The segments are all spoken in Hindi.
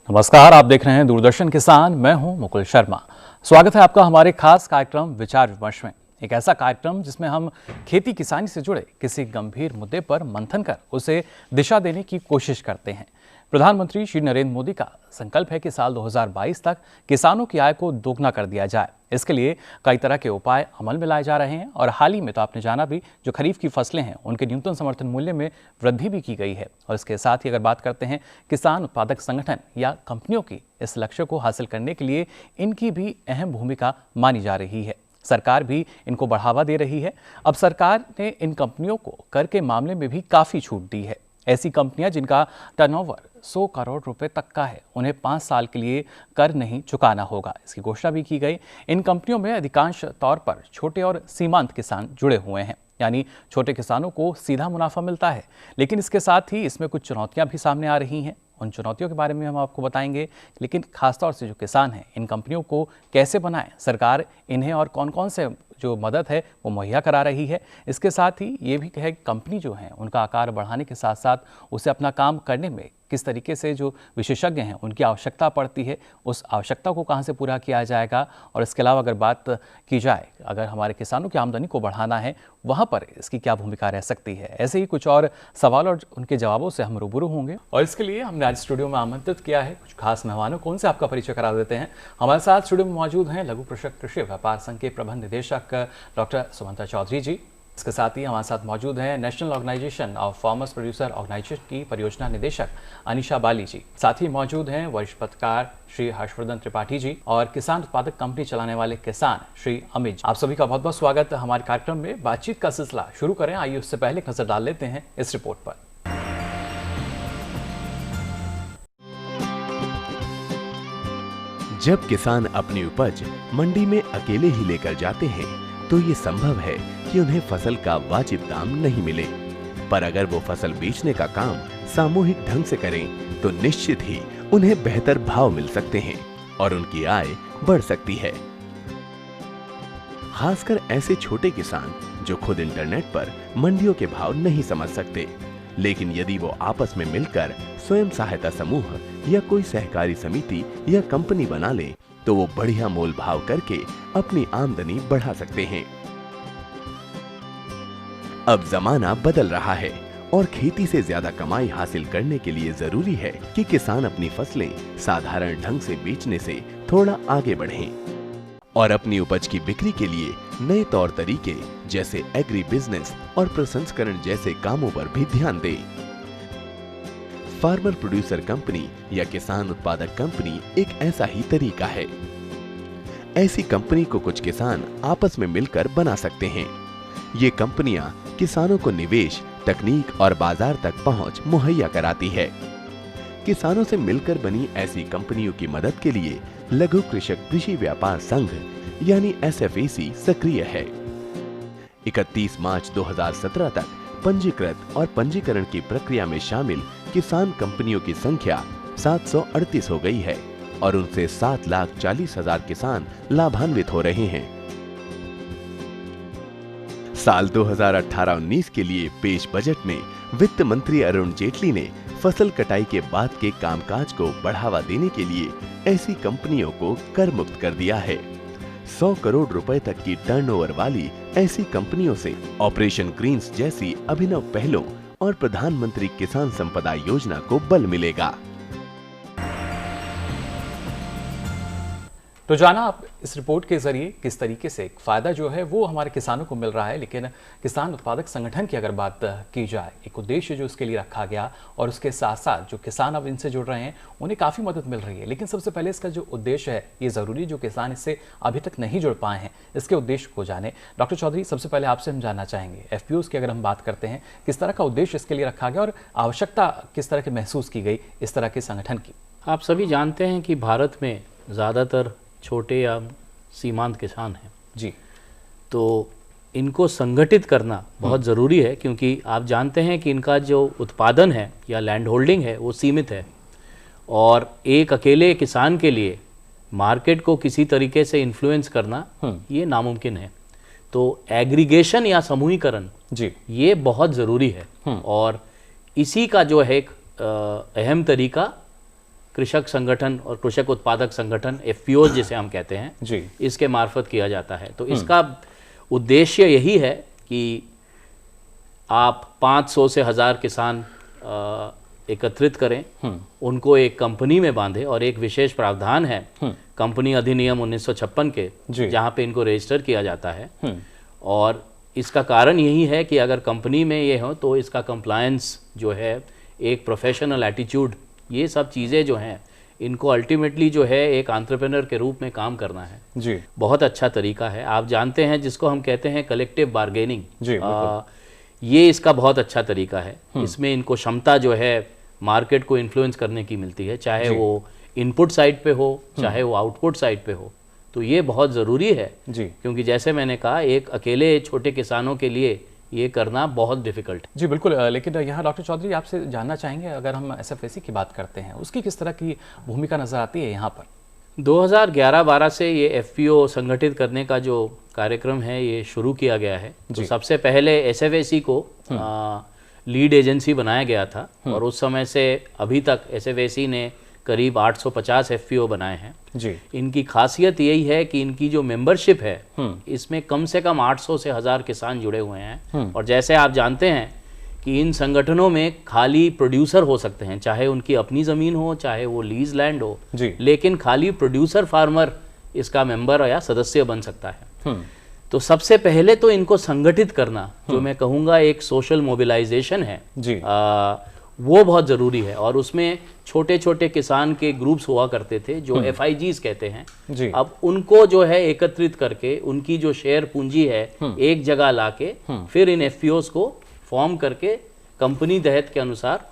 नमस्कार, आप देख रहे हैं दूरदर्शन किसान। मैं हूं मुकुल शर्मा। स्वागत है आपका हमारे खास कार्यक्रम विचार विमर्श में। एक ऐसा कार्यक्रम जिसमें हम खेती किसानी से जुड़े किसी गंभीर मुद्दे पर मंथन कर उसे दिशा देने की कोशिश करते हैं। प्रधानमंत्री श्री नरेंद्र मोदी का संकल्प है कि साल 2022 तक किसानों की आय को दोगुना कर दिया जाए। इसके लिए कई तरह के उपाय अमल में लाए जा रहे हैं और हाल ही में तो आपने जाना भी, जो खरीफ की फसलें हैं उनके न्यूनतम समर्थन मूल्य में वृद्धि भी की गई है। और इसके साथ ही अगर बात करते हैं किसान उत्पादक संगठन या कंपनियों की, इस लक्ष्य को हासिल करने के लिए इनकी भी अहम भूमिका मानी जा रही है। सरकार भी इनको बढ़ावा दे रही है। अब सरकार ने इन कंपनियों को कर के मामले में भी काफ़ी छूट दी है। ऐसी कंपनियां जिनका टर्नओवर 100 करोड़ रुपए तक का है, उन्हें 5 साल के लिए कर नहीं चुकाना होगा, इसकी घोषणा भी की गई। इन कंपनियों में अधिकांश तौर पर छोटे और सीमांत किसान जुड़े हुए हैं, यानी छोटे किसानों को सीधा मुनाफा मिलता है। लेकिन इसके साथ ही इसमें कुछ चुनौतियां भी सामने आ रही हैं। उन चुनौतियों के बारे में हम आपको बताएंगे। लेकिन खासतौर से जो किसान हैं, इन कंपनियों को कैसे बनाएं, सरकार इन्हें और कौन कौन से जो मदद है वो मुहैया करा रही है। इसके साथ ही ये भी है कंपनी जो है उनका आकार बढ़ाने के साथ साथ उसे अपना काम करने में किस तरीके से जो विशेषज्ञ हैं उनकी आवश्यकता पड़ती है, उस आवश्यकता को कहां से पूरा किया जाएगा। और इसके अलावा अगर बात की जाए, अगर हमारे किसानों की आमदनी को बढ़ाना है, वहां पर इसकी क्या भूमिका रह सकती है। ऐसे ही कुछ और सवाल और उनके जवाबों से हम रूबरू होंगे। और इसके लिए हमने आज स्टूडियो में आमंत्रित किया है कुछ खास मेहमानों को। उनसे आपका परिचय करा देते हैं। हमारे साथ स्टूडियो में मौजूद हैं लघु कृषक कृषि व्यापार संघ के प्रबंध निदेशक डॉक्टर सुमंता चौधरी जी। इसके साथ ही हमारे साथ मौजूद हैं national organisation of farmers producer organisation की परियोजना निदेशक अनीशा बाली जी। साथ ही मौजूद हैं वरिष्ठ पत्रकार श्री हर्षवर्धन त्रिपाठी जी और किसान उत्पादक कंपनी चलाने वाले किसान श्री अमित जी। आप सभी का बहुत बहुत स्वागत है हमारे कार्यक्रम में। बातचीत का सिलसिला शुरू करें, आइए उससे पहले नजर डाल लेते हैं इस रिपोर्ट पर। जब किसान अपनी उपज मंडी में अकेले ही लेकर जाते हैं तो ये संभव है कि उन्हें फसल का वाजिब दाम नहीं मिले। पर अगर वो फसल बेचने का काम सामूहिक ढंग से करें तो निश्चित ही उन्हें बेहतर भाव मिल सकते हैं और उनकी आय बढ़ सकती है। खासकर ऐसे छोटे किसान जो खुद इंटरनेट पर मंडियों के भाव नहीं समझ सकते, लेकिन यदि वो आपस में मिलकर स्वयं सहायता समूह या कोई सहकारी समिति या कंपनी बना ले तो वो बढ़िया मोल भाव करके अपनी आमदनी बढ़ा सकते हैं। अब जमाना बदल रहा है और खेती से ज्यादा कमाई हासिल करने के लिए जरूरी है कि किसान अपनी फसलें साधारण ढंग से बेचने से थोड़ा आगे बढ़ें और अपनी उपज की बिक्री के लिए नए तौर तरीके जैसे एग्री बिजनेस और प्रसंस्करण जैसे कामों पर भी ध्यान दें। फार्मर प्रोड्यूसर कंपनी या किसान उत्पादक कंपनी एक ऐसा ही तरीका है। ऐसी कंपनी को कुछ किसान आपस में मिलकर बना सकते हैं। ये कंपनियां किसानों को निवेश, तकनीक और बाजार तक पहुंच मुहैया कराती है। किसानों से मिलकर बनी ऐसी कंपनियों की मदद के लिए लघु कृषक कृषि व्यापार संघ यानी SFAC सक्रिय है। 31 मार्च 2017 तक पंजीकृत और पंजीकरण की प्रक्रिया में शामिल किसान कंपनियों की संख्या 738 हो गई है और उनसे 7,40,000 किसान लाभान्वित हो रहे हैं। साल 2018-19 के लिए पेश बजट में वित्त मंत्री अरुण जेटली ने फसल कटाई के बाद के कामकाज को बढ़ावा देने के लिए ऐसी कंपनियों को कर मुक्त कर दिया है। 100 करोड़ रुपए तक की टर्नओवर वाली ऐसी कंपनियों से ऑपरेशन ग्रीन्स जैसी अभिनव पहलों और प्रधानमंत्री किसान संपदा योजना को बल मिलेगा। तो जाना आप इस रिपोर्ट के जरिए किस तरीके से फायदा जो है वो हमारे किसानों को मिल रहा है। लेकिन किसान उत्पादक संगठन की अगर बात की जाए, एक उद्देश्य जो इसके लिए रखा गया और उसके साथ साथ जो किसान अब इनसे जुड़ रहे हैं उन्हें काफ़ी मदद मिल रही है। लेकिन सबसे पहले इसका जो उद्देश्य है ये ज़रूरी, जो किसान इससे अभी तक नहीं जुड़ पाए हैं इसके उद्देश्य को जाने। डॉक्टर चौधरी, सबसे पहले आपसे हम जानना चाहेंगे FPOs की अगर हम बात करते हैं, किस तरह का उद्देश्य इसके लिए रखा गया और आवश्यकता किस तरह की महसूस की गई इस तरह के संगठन की। आप सभी जानते हैं कि भारत में ज़्यादातर छोटे या सीमांत किसान हैं जी, तो इनको संगठित करना बहुत ज़रूरी है, क्योंकि आप जानते हैं कि इनका जो उत्पादन है या लैंड होल्डिंग है वो सीमित है और एक अकेले किसान के लिए मार्केट को किसी तरीके से इन्फ्लुएंस करना ये नामुमकिन है। तो एग्रीगेशन या समूहीकरण जी ये बहुत ज़रूरी है और इसी का जो है एक अहम तरीका कृषक संगठन और कृषक उत्पादक संगठन FPO जिसे हम कहते हैं जी, इसके मार्फत किया जाता है। तो इसका उद्देश्य यही है कि आप 500 से 1000 किसान एकत्रित करें, उनको एक कंपनी में बांधे, और एक विशेष प्रावधान है कंपनी अधिनियम 1956 के, जहाँ पे इनको रजिस्टर किया जाता है। और इसका कारण यही है कि अगर कंपनी में ये हो तो इसका कंप्लायंस जो है, एक प्रोफेशनल एटीट्यूड, ये सब चीज़ें जो हैं इनको अल्टीमेटली जो है एक एंटरप्रेन्योर के रूप में काम करना है जी, बहुत अच्छा तरीका है। आप जानते हैं जिसको हम कहते हैं कलेक्टिव बार्गेनिंग जी, ये इसका बहुत अच्छा तरीका है। इसमें इनको क्षमता जो है मार्केट को इन्फ्लुएंस करने की मिलती है, चाहे वो इनपुट साइड पे हो चाहे वो आउटपुट साइड पे हो। तो ये बहुत ज़रूरी है जी, क्योंकि जैसे मैंने कहा एक अकेले छोटे किसानों के लिए ये करना बहुत डिफिकल्ट है। जी बिल्कुल। लेकिन यहाँ डॉक्टर चौधरी आपसे जानना चाहेंगे, अगर हम SFAC की बात करते हैं उसकी किस तरह की भूमिका नज़र आती है यहाँ पर? 2011-12 से ये FPO संगठित करने का जो कार्यक्रम है ये शुरू किया गया है। तो सबसे पहले SFAC को लीड एजेंसी बनाया गया था, और उस समय से अभी तक SFAC ने करीब 850 FPO बनाए हैं जी। इनकी खासियत यही है कि इनकी जो मेंबरशिप है इसमें कम से कम 800 से 1000 किसान जुड़े हुए हैं। और जैसे आप जानते हैं कि इन संगठनों में खाली प्रोड्यूसर हो सकते हैं, चाहे उनकी अपनी ज़मीन हो चाहे वो लीज लैंड हो, लेकिन खाली प्रोड्यूसर फार्मर इसका मेंबर या सदस्य बन सकता है। तो सबसे पहले तो इनको संगठित करना, जो मैं कहूँगा एक सोशल मोबिलाइजेशन है जी, वो बहुत ज़रूरी है। और उसमें छोटे छोटे किसान के ग्रुप्स हुआ करते थे जो FIGs कहते हैं जी। अब उनको जो है एकत्रित करके उनकी जो शेयर पूंजी है एक जगह लाके फिर इन FPOs को फॉर्म करके कंपनी दहत के अनुसार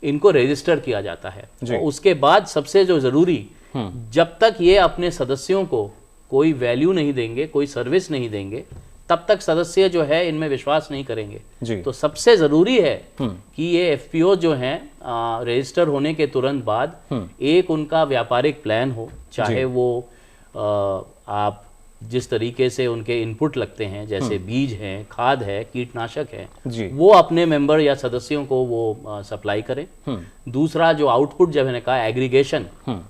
इनको रजिस्टर किया जाता है। और उसके बाद सबसे जो ज़रूरी, जब तक ये अपने सदस्यों को कोई वैल्यू नहीं देंगे, कोई सर्विस नहीं देंगे, तब तक सदस्य जो है इनमें विश्वास नहीं करेंगे। तो सबसे ज़रूरी है कि ये FPO जो हैं रजिस्टर होने के तुरंत बाद एक उनका व्यापारिक प्लान हो, चाहे वो आप जिस तरीके से उनके इनपुट लगते हैं, जैसे बीज हैं, खाद है, कीटनाशक है, वो अपने मेंबर या सदस्यों को वो सप्लाई करें। दूसरा जो आउटपुट, जब मैंने कहा एग्रीगेशन,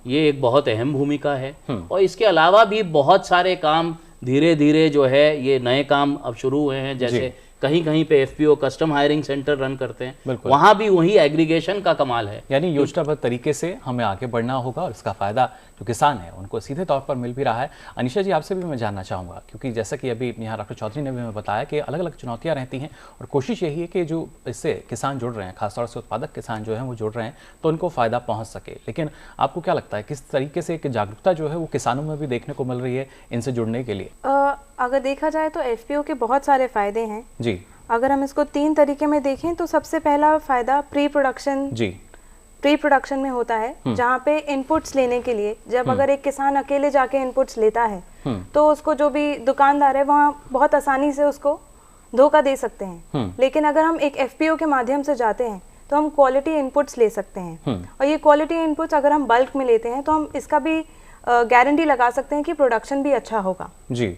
ये एक बहुत अहम भूमिका है। और इसके अलावा भी बहुत सारे काम धीरे धीरे जो है ये नए काम अब शुरू हुए हैं। जैसे कहीं कहीं पे FPO custom hiring centre run करते हैं, वहां भी वही एग्रीगेशन का कमाल है। यानी योजनाबद्ध तरीके से हमें आगे बढ़ना होगा और इसका फायदा जो किसान है उनको सीधे तौर पर मिल भी रहा है। अनिशा जी, आपसे भी मैं जानना चाहूँगा, क्योंकि जैसा कि अभी यहाँ डॉक्टर चौधरी ने भी हमें बताया कि अलग अलग चुनौतियाँ रहती हैं और कोशिश यही है कि जो इससे किसान जुड़ रहे हैं, खासतौर से उत्पादक किसान जो हैं वो जुड़ रहे हैं, तो उनको फ़ायदा पहुँच सके। लेकिन आपको क्या लगता है किस तरीके से एक जागरूकता जो है वो किसानों में भी देखने को मिल रही है इनसे जुड़ने के लिए? अगर देखा जाए तो FPO के बहुत सारे फ़ायदे हैं जी। अगर हम इसको 3 तरीके में देखें तो सबसे पहला फ़ायदा प्री प्रोडक्शन में होता है, जहाँ पे इनपुट्स लेने के लिए जब अगर एक किसान अकेले जाके इनपुट्स लेता है तो उसको जो भी दुकानदार है वहाँ बहुत आसानी से उसको धोखा दे सकते हैं। लेकिन अगर हम एक FPO के माध्यम से जाते हैं तो हम क्वालिटी इनपुट्स ले सकते हैं, और ये क्वालिटी इनपुट्स अगर हम बल्क में लेते हैं तो हम इसका भी गारंटी लगा सकते हैं कि प्रोडक्शन भी अच्छा होगा जी।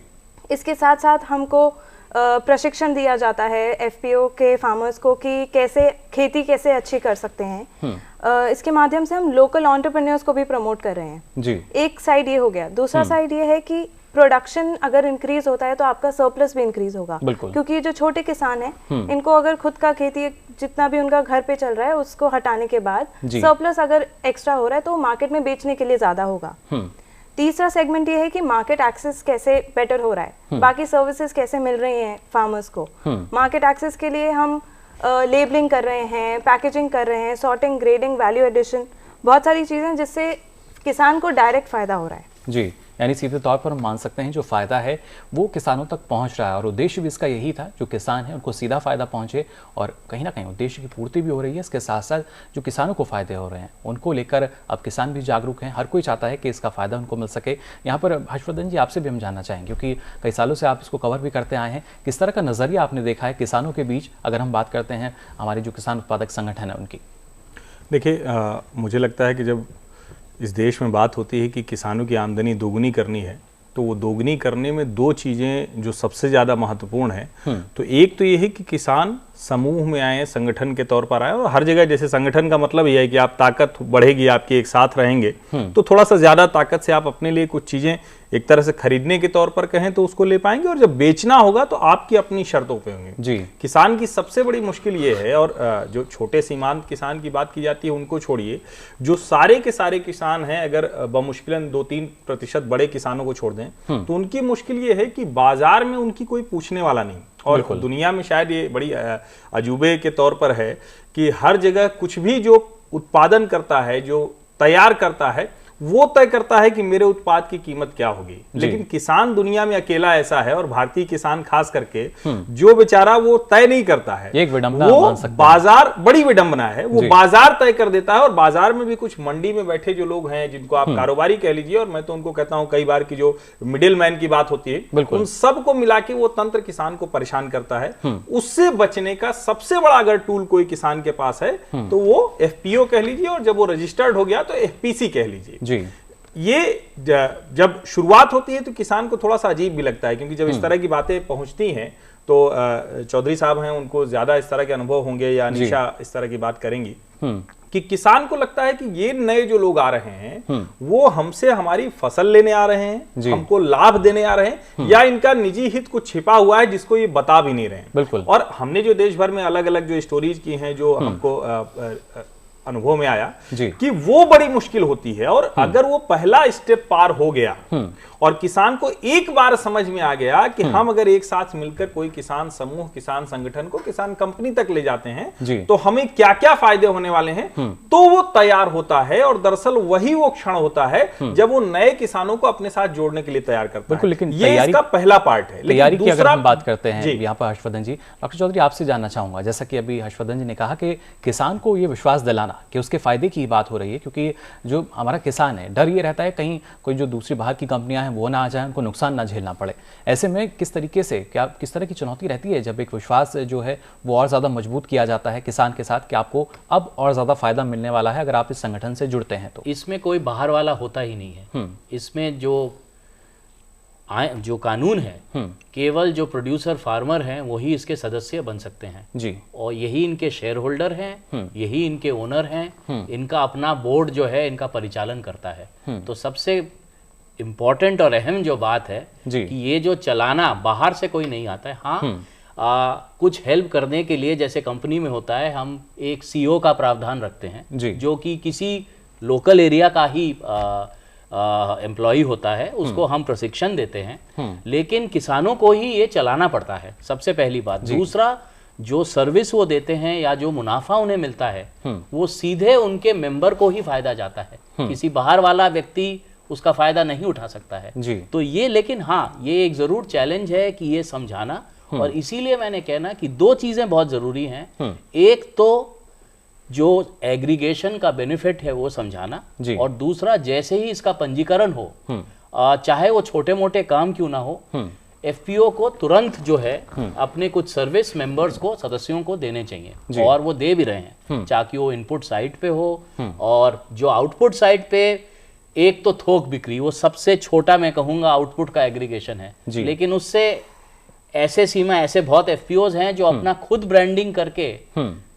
इसके साथ साथ हमको प्रशिक्षण दिया जाता है FPO के फार्मर्स को कि कैसे खेती कैसे अच्छी कर सकते हैं। इसके माध्यम से हम लोकल एंटरप्रेन्योर्स को भी प्रमोट कर रहे हैं जी। एक साइड ये हो गया। दूसरा साइड ये है कि प्रोडक्शन अगर इंक्रीज होता है तो आपका सरप्लस भी इंक्रीज होगा, क्योंकि जो छोटे किसान हैं इनको अगर खुद का खेती जितना भी उनका घर पे चल रहा है उसको हटाने के बाद सरप्लस अगर एक्स्ट्रा हो रहा है तो मार्केट में बेचने के लिए ज्यादा होगा। तीसरा सेगमेंट ये है कि मार्केट एक्सेस कैसे बेटर हो रहा है, बाकी सर्विसेज कैसे मिल रही हैं फार्मर्स को। मार्केट एक्सेस के लिए हम लेबलिंग कर रहे हैं, पैकेजिंग कर रहे हैं, सॉर्टिंग, ग्रेडिंग, वैल्यू एडिशन, बहुत सारी चीज़ें जिससे किसान को डायरेक्ट फ़ायदा हो रहा है जी। यानी सीधे तौर पर हम मान सकते हैं जो फ़ायदा है वो किसानों तक पहुंच रहा है, और उद्देश्य भी इसका यही था जो किसान है उनको सीधा फ़ायदा पहुंचे, और कहीं ना कहीं उद्देश्य की पूर्ति भी हो रही है। इसके साथ साथ जो किसानों को फ़ायदे हो रहे हैं उनको लेकर अब किसान भी जागरूक हैं, हर कोई चाहता है कि इसका फ़ायदा उनको मिल सके। यहाँ पर हर्षवर्धन जी, आपसे भी हम जानना चाहेंगे, क्योंकि कई सालों से आप इसको कवर भी करते आए हैं, किस तरह का नज़रिया आपने देखा है किसानों के बीच, अगर हम बात करते हैं हमारे जो किसान उत्पादक संगठन है उनकी? देखिए, मुझे लगता है कि जब इस देश में बात होती है कि किसानों की आमदनी दोगुनी करनी है तो वो दोगुनी करने में दो चीजें जो सबसे ज्यादा महत्वपूर्ण है, तो एक तो ये है कि किसान समूह में आए, संगठन के तौर पर आए, और हर जगह जैसे संगठन का मतलब ये है कि आप ताकत बढ़ेगी आपकी, एक साथ रहेंगे तो थोड़ा सा ज्यादा ताकत से आप अपने लिए कुछ चीजें एक तरह से खरीदने के तौर पर कहें तो उसको ले पाएंगे, और जब बेचना होगा तो आपकी अपनी शर्तों पे होंगे। जी। किसान की सबसे बड़ी मुश्किल ये है, और जो छोटे सीमांत किसान की बात की जाती है उनको छोड़िए, जो सारे के सारे किसान हैं, अगर बमुश्किलन 2-3% बड़े किसानों को छोड़ दें तो उनकी मुश्किल ये है कि बाजार में उनकी कोई पूछने वाला नहीं। और दुनिया में शायद ये बड़ी अजूबे के तौर पर है कि हर जगह कुछ भी जो उत्पादन करता है, जो तैयार करता है, वो तय करता है कि मेरे उत्पाद की कीमत क्या होगी। लेकिन किसान दुनिया में अकेला ऐसा है, और भारतीय किसान खास करके, जो बेचारा वो तय नहीं करता है, एक विडंबना वो मान सकते हैं। बाजार, बड़ी विडंबना है, वो बाजार तय कर देता है। और बाजार में भी कुछ मंडी में बैठे जो लोग हैं, जिनको आप कारोबारी कह लीजिए, और मैं तो उनको कहता हूं कई बार की जो मिडिल मैन की बात होती है, उन सबको मिला के वो तंत्र किसान को परेशान करता है। उससे बचने का सबसे बड़ा अगर टूल कोई किसान के पास है तो वो एफपीओ कह लीजिए, और जब वो रजिस्टर्ड हो गया तो एफपीसी कह लीजिए। ये जब शुरुआत होती है तो किसान को थोड़ा सा अजीब भी लगता है, क्योंकि जब इस तरह की बातें पहुंचती हैं तो चौधरी साहब हैं, उनको ज्यादा इस तरह के अनुभव होंगे, या अनीशा इस तरह की बात करेंगी, कि किसान को लगता है कि ये नए जो लोग आ रहे हैं वो हमसे हमारी फसल लेने आ रहे हैं, हमको लाभ देने आ रहे हैं, या इनका निजी हित कुछ छिपा हुआ है जिसको ये बता भी नहीं रहे हैं। बिल्कुल। और हमने जो देश भर में अलग अलग जो स्टोरीज की हैं, जो हमको अनुभव में आया कि वो बड़ी मुश्किल होती है। और अगर वो पहला स्टेप पार हो गया और किसान को एक बार समझ में आ गया कि हम अगर एक साथ मिलकर कोई किसान समूह, किसान संगठन को किसान कंपनी तक ले जाते हैं तो हमें क्या क्या फायदे होने वाले हैं, तो वो तैयार होता है। और दरअसल वही वो क्षण होता है जब वो नए किसानों को अपने साथ जोड़ने के लिए तैयार करता है। लेकिन ये इसका पहला पार्ट है। तैयारी की अगर हम बात करते हैं यहाँ पर हर्षवर्धन जी, डॉक्टर चौधरी आपसे जानना चाहूंगा, जैसा कि अभी हर्षवर्धन जी ने कहा कि किसान को ये विश्वास दिलाना कि उसके फायदे की बात हो रही है, क्योंकि जो हमारा किसान है, डर ये रहता है कहीं कोई जो दूसरी बाहर की कंपनियां हैं वो ना आ जाए, उनको नुकसान ना झेलना पड़े। ऐसे में किस तरीके से, क्या किस तरह की चुनौती रहती है जब एक विश्वास जो है वो और ज्यादा मजबूत किया जाता है किसान के साथ कि आपको अब और ज्यादा फायदा मिलने वाला है अगर आप इस संगठन से जुड़ते हैं? तो इसमें कोई बाहर वाला होता ही नहीं है। इसमें जो कानून है, केवल जो प्रोड्यूसर फार्मर हैं वही इसके सदस्य बन सकते हैं जी, और यही इनके शेयर होल्डर हैं, यही इनके ओनर हैं। इनका अपना बोर्ड जो है इनका परिचालन करता है। तो सबसे इम्पोर्टेंट और अहम जो बात है कि ये जो चलाना बाहर से कोई नहीं आता है। हाँ, कुछ हेल्प करने के लिए जैसे कंपनी में होता है, हम एक सीईओ का प्रावधान रखते हैं जो कि किसी लोकल एरिया का ही एम्प्लॉय होता है, उसको हम प्रशिक्षण देते हैं। लेकिन किसानों को ही ये चलाना पड़ता है, सबसे पहली बात। दूसरा, जो सर्विस वो देते हैं या जो मुनाफा उन्हें मिलता है वो सीधे उनके मेंबर को ही फायदा जाता है। किसी बाहर वाला व्यक्ति उसका फायदा नहीं उठा सकता है। तो ये, लेकिन हाँ, ये एक जरूर चैलेंज है कि ये समझाना, और इसीलिए मैंने कहना कि दो चीजें बहुत जरूरी हैं। एक तो जो एग्रीगेशन का बेनिफिट है वो समझाना, और दूसरा जैसे ही इसका पंजीकरण हो, चाहे वो छोटे मोटे काम क्यों ना हो, एफपीओ को तुरंत जो है अपने कुछ सर्विस मेंबर्स को, सदस्यों को देने चाहिए, और वो दे भी रहे हैं, चाहे वो इनपुट साइड पे हो और जो आउटपुट साइड पे। एक तो थोक बिक्री, वो सबसे छोटा मैं कहूंगा आउटपुट का एग्रीगेशन है, लेकिन उससे ऐसे सीमा, ऐसे बहुत एफपीओज हैं जो अपना खुद ब्रांडिंग करके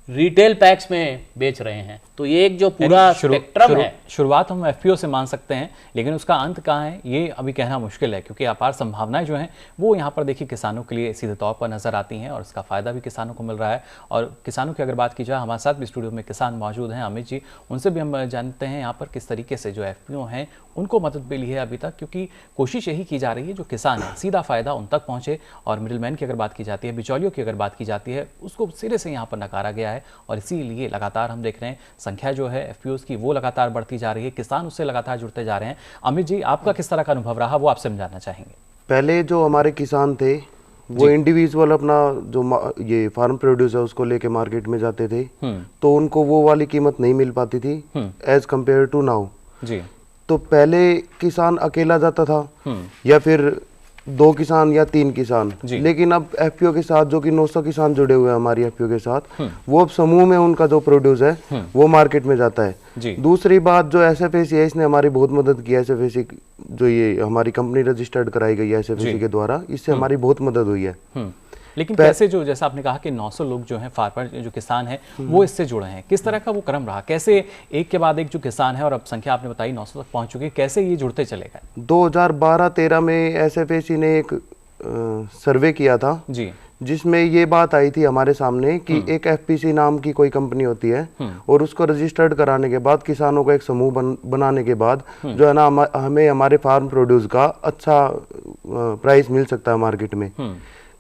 रिटेल पैक्स में बेच रहे हैं। तो ये एक जो पूरा स्पेक्ट्रम है। शुरुआत हम एफपीओ से मान सकते हैं, लेकिन उसका अंत कहाँ है ये अभी कहना मुश्किल है, क्योंकि अपार संभावनाएं जो हैं वो यहाँ पर देखिए किसानों के लिए सीधे तौर पर नजर आती हैं, और इसका फायदा भी किसानों को मिल रहा है। और किसानों की अगर बात की जाए, हमारे साथ भी स्टूडियो में किसान मौजूद हैं, अमित जी, उनसे भी हम जानते हैं यहाँ पर किस तरीके से जो एफपीओ हैं उनको मदद मिली है अभी तक, क्योंकि कोशिश यही की जा रही है जो किसान है सीधा फायदा उन तक पहुंचे। और मिडिलमैन की अगर बात की जाती है, बिचौलियों की अगर बात की जाती है, उसको सिरे से यहाँ पर नकारा गया है, और इसीलिए लगातार हम देख रहे हैं संख्या जो है एफपीओज की वो लगातार बढ़ती जा रही है, किसान उससे लगातार जुड़ते जा रहे हैं। अमित जी, आपका किस तरह का अनुभव रहा वो आपसे हम जानना चाहेंगे। पहले जो हमारे किसान थे वो इंडिविजुअल अपना जो ये फार्म प्रोड्यूस है उसको लेके मार्केट में जाते थे, तो उनको वो वाली कीमत नहीं मिल पाती थी एज कम्पेयर टू नाउ जी। तो पहले किसान अकेला जाता था, या फिर 2 किसान या 3 किसान, लेकिन अब एफपीओ के साथ जो कि 900 किसान जुड़े हुए हैं हमारी एफपीओ के साथ, वो अब समूह में उनका जो प्रोड्यूस है वो मार्केट में जाता है। दूसरी बात जो एसएफएसी है, इसने हमारी बहुत मदद की है। एसएफएसी जो ये हमारी कंपनी रजिस्टर्ड कराई गई है एसएफएसी के द्वारा, इससे हमारी बहुत मदद हुई है। लेकिन कैसे, जो जैसा आपने कहा कि 900 लोग जो हैं फार्मर जो किसान हैं वो इससे जुड़े हैं, किस तरह का वो क्रम रहा, कैसे एक के बाद एक जो किसान है, और अब संख्या आपने बताई 900 तक पहुंच चुकी है, कैसे ये जुड़ते चले गए? 2012-13 में एसएफएसी ने एक सर्वे किया था जी, जिसमें ये बात आई थी हमारे सामने कि एक एफपीसी नाम की कोई कंपनी होती है और उसको रजिस्टर्ड कराने के बाद किसानों को एक समूह बनाने के बाद जो है ना हमें हमारे फार्म प्रोड्यूस का अच्छा प्राइस मिल सकता है मार्केट में।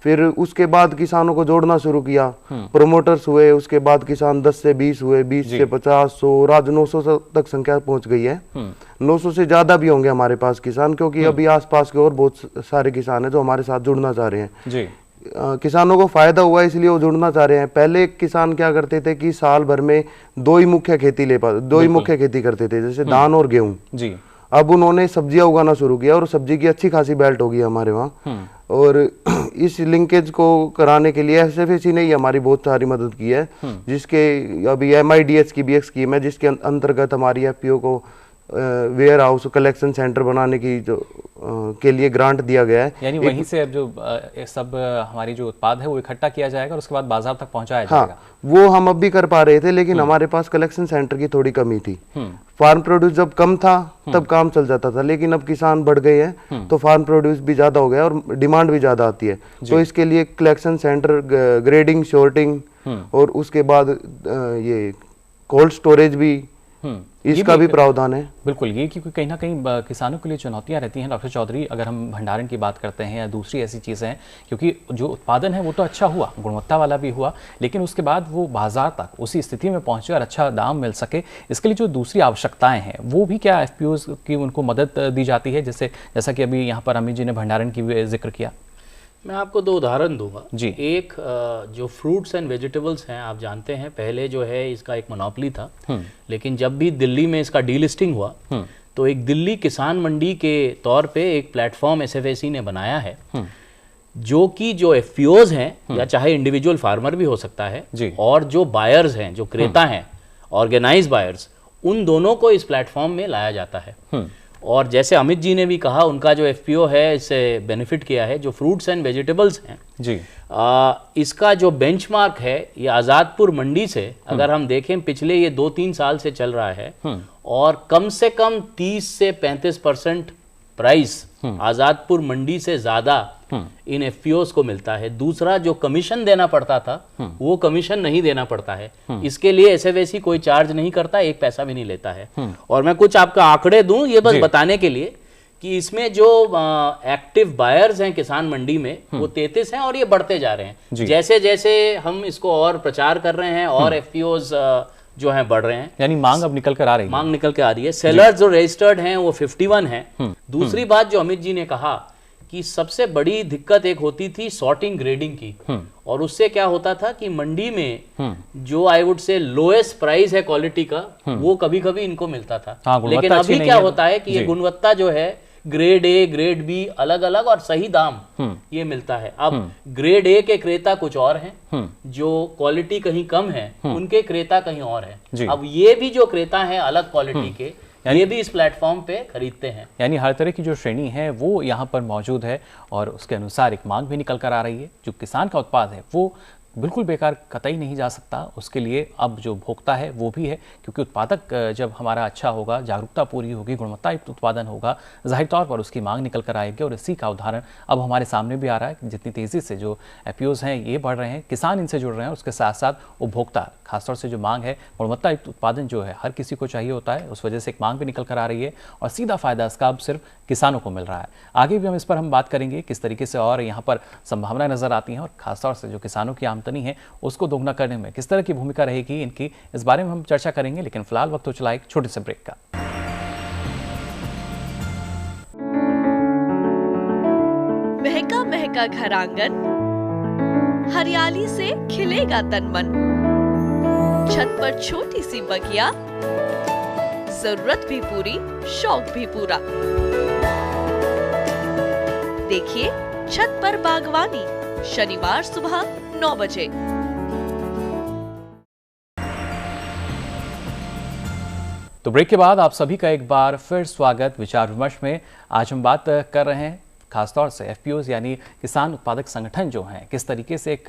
फिर उसके बाद किसानों को जोड़ना शुरू किया, प्रोमोटर्स हुए, उसके बाद किसान 10 से 20 हुए, 20 से 50, 100, आज 900 तक संख्या पहुंच गई है। 900 से ज्यादा भी होंगे हमारे पास किसान, क्योंकि अभी आसपास के और बहुत सारे किसान हैं जो हमारे साथ जुड़ना चाह रहे हैं जी। किसानों को फायदा हुआ इसलिए वो जुड़ना चाह रहे हैं। पहले किसान क्या करते थे कि साल भर में 2 ही मुख्य खेती करते थे, जैसे धान और गेहूं जी। अब उन्होंने सब्जियां उगाना शुरू किया और सब्जी की अच्छी खासी बेल्ट होगी हमारे वहाँ, और इस लिंकेज को कराने के लिए एसएफएसी ने ही हमारी बहुत सारी मदद की है, जिसके अभी MIDH की भी एक स्कीम है जिसके अंतर्गत हमारी एफपीओ को वेयर हाउस कलेक्शन सेंटर बनाने की जो के लिए ग्रांट दिया गया है। यानी वहीं से अब जो सब हमारी जो उत्पाद है वो इकट्ठा किया जाएगा और उसके बाद बाजार तक पहुंचाया जाएगा। वो हम अब भी कर पा रहे थे, लेकिन हमारे पास कलेक्शन सेंटर की थोड़ी कमी थी। फार्म प्रोड्यूस जब कम था तब काम चल जाता था, लेकिन अब किसान बढ़ गए हैं तो फार्म प्रोड्यूस भी ज्यादा हो गया और डिमांड भी ज्यादा आती है, तो इसके लिए कलेक्शन सेंटर, ग्रेडिंग, शॉर्टिंग और उसके बाद ये कोल्ड स्टोरेज भी, इसका भी प्रावधान है। बिल्कुल, ये क्योंकि कहीं ना कहीं किसानों के लिए चुनौतियां रहती हैं डॉक्टर चौधरी, अगर हम भंडारण की बात करते हैं या दूसरी ऐसी चीज़ें हैं, क्योंकि जो उत्पादन है वो तो अच्छा हुआ, गुणवत्ता वाला भी हुआ, लेकिन उसके बाद वो बाजार तक उसी स्थिति में पहुंचे और अच्छा दाम मिल सके, इसके लिए जो दूसरी आवश्यकताएं हैं वो भी क्या एफपीओज की उनको मदद दी जाती है? जैसा कि अभी यहाँ पर अमित जी ने भंडारण की भी जिक्र किया। मैं आपको 2 उदाहरण दूंगा जी। एक जो फ्रूट्स एंड वेजिटेबल्स हैं, आप जानते हैं पहले जो है इसका एक मोनोपोली था, लेकिन जब भी दिल्ली में इसका डीलिस्टिंग हुआ तो एक दिल्ली किसान मंडी के तौर पे एक प्लेटफॉर्म एसएफएसी ने बनाया है, जो कि जो एफपीओज हैं या चाहे इंडिविजुअल फार्मर भी हो सकता है जी, और जो बायर्स हैं, जो क्रेता हैं, ऑर्गेनाइज बायर्स, उन दोनों को इस प्लेटफॉर्म में लाया जाता है। और जैसे अमित जी ने भी कहा, उनका जो एफपीओ है इससे बेनिफिट किया है। जो फ्रूट्स एंड वेजिटेबल्स हैं जी, इसका जो बेंचमार्क है ये आज़ादपुर मंडी से अगर हम देखें पिछले ये 2-3 साल से चल रहा है, और कम से कम 30 से 35% प्राइस आज़ादपुर मंडी से ज़्यादा इन एफपीओज को मिलता है। दूसरा, जो कमीशन देना पड़ता था वो कमीशन नहीं देना पड़ता है, इसके लिए एसएफएसी कोई चार्ज नहीं करता, 1 पैसा भी नहीं लेता है। और मैं कुछ आपका आंकड़े दूं ये बस बताने के लिए कि इसमें जो एक्टिव बायर्स हैं किसान मंडी में वो 33 हैं और ये बढ़ते जा रहे हैं। जैसे जैसे हम इसको और प्रचार कर रहे हैं और एफपीओज जो हैं बढ़ रहे हैं, यानी मांग अब निकल कर आ रही है। मांग निकल के आ रही है। सेलर्स जो रजिस्टर्ड हैं वो 51 हैं। दूसरी बात जो अमित जी ने कहा कि सबसे बड़ी दिक्कत एक होती थी सॉर्टिंग ग्रेडिंग की, और उससे क्या होता था कि मंडी में जो I would say lowest price है क्वालिटी का वो कभी कभी इनको मिलता था, लेकिन अभी क्या होता है कि ये गुणवत्ता जो है ग्रेड ए, ग्रेड बी अलग अलग और सही दाम ये मिलता है। अब ग्रेड ए के क्रेता कुछ और हैं, जो क्वालिटी कहीं कम है उनके क्रेता कहीं और है। अब ये भी जो क्रेता हैं अलग क्वालिटी के, ये भी इस प्लेटफॉर्म पे खरीदते हैं। यानी हर तरह की जो श्रेणी है वो यहाँ पर मौजूद है और उसके अनुसार एक मांग भी निकल कर आ रही है। जो किसान का उत्पाद है वो बिल्कुल बेकार कतई नहीं जा सकता, उसके लिए अब जो भोक्ता है वो भी है, क्योंकि उत्पादक जब हमारा अच्छा होगा, जागरूकता पूरी होगी, गुणवत्ता युक्त उत्पादन होगा, जाहिर तौर पर उसकी मांग निकल कर आएगी। और इसी का उदाहरण अब हमारे सामने भी आ रहा है कि जितनी तेज़ी से जो एफपीओज हैं ये बढ़ रहे हैं, किसान इनसे जुड़ रहे हैं, उसके साथ साथ उपभोक्ता, खासतौर से जो मांग है, गुणवत्ता युक्त उत्पादन जो है हर किसी को चाहिए होता है, उस वजह से एक मांग भी निकल कर आ रही है और सीधा फायदा इसका अब सिर्फ किसानों को मिल रहा है। आगे भी हम इस पर हम बात करेंगे किस तरीके से और यहाँ पर संभावनाएं नजर आती हैं और खासतौर से जो किसानों की आमदनी है उसको दोगुना करने में किस तरह की भूमिका रहेगी इनकी, इस बारे में हम चर्चा करेंगे। लेकिन फिलहाल वक्त हो चला एक छोटे से ब्रेक का। महका महका घर आंगन, हरियाली से खिलेगा तन मन, छत पर छोटी सी बगिया, जरूरत भी पूरी, शौक भी पूरा। देखिए छत पर बागवानी, शनिवार सुबह 9 बजे। तो ब्रेक के बाद आप सभी का एक बार फिर स्वागत विचार विमर्श में। आज हम बात कर रहे हैं खासतौर से एफपीओज यानी किसान उत्पादक संगठन जो हैं, किस तरीके से एक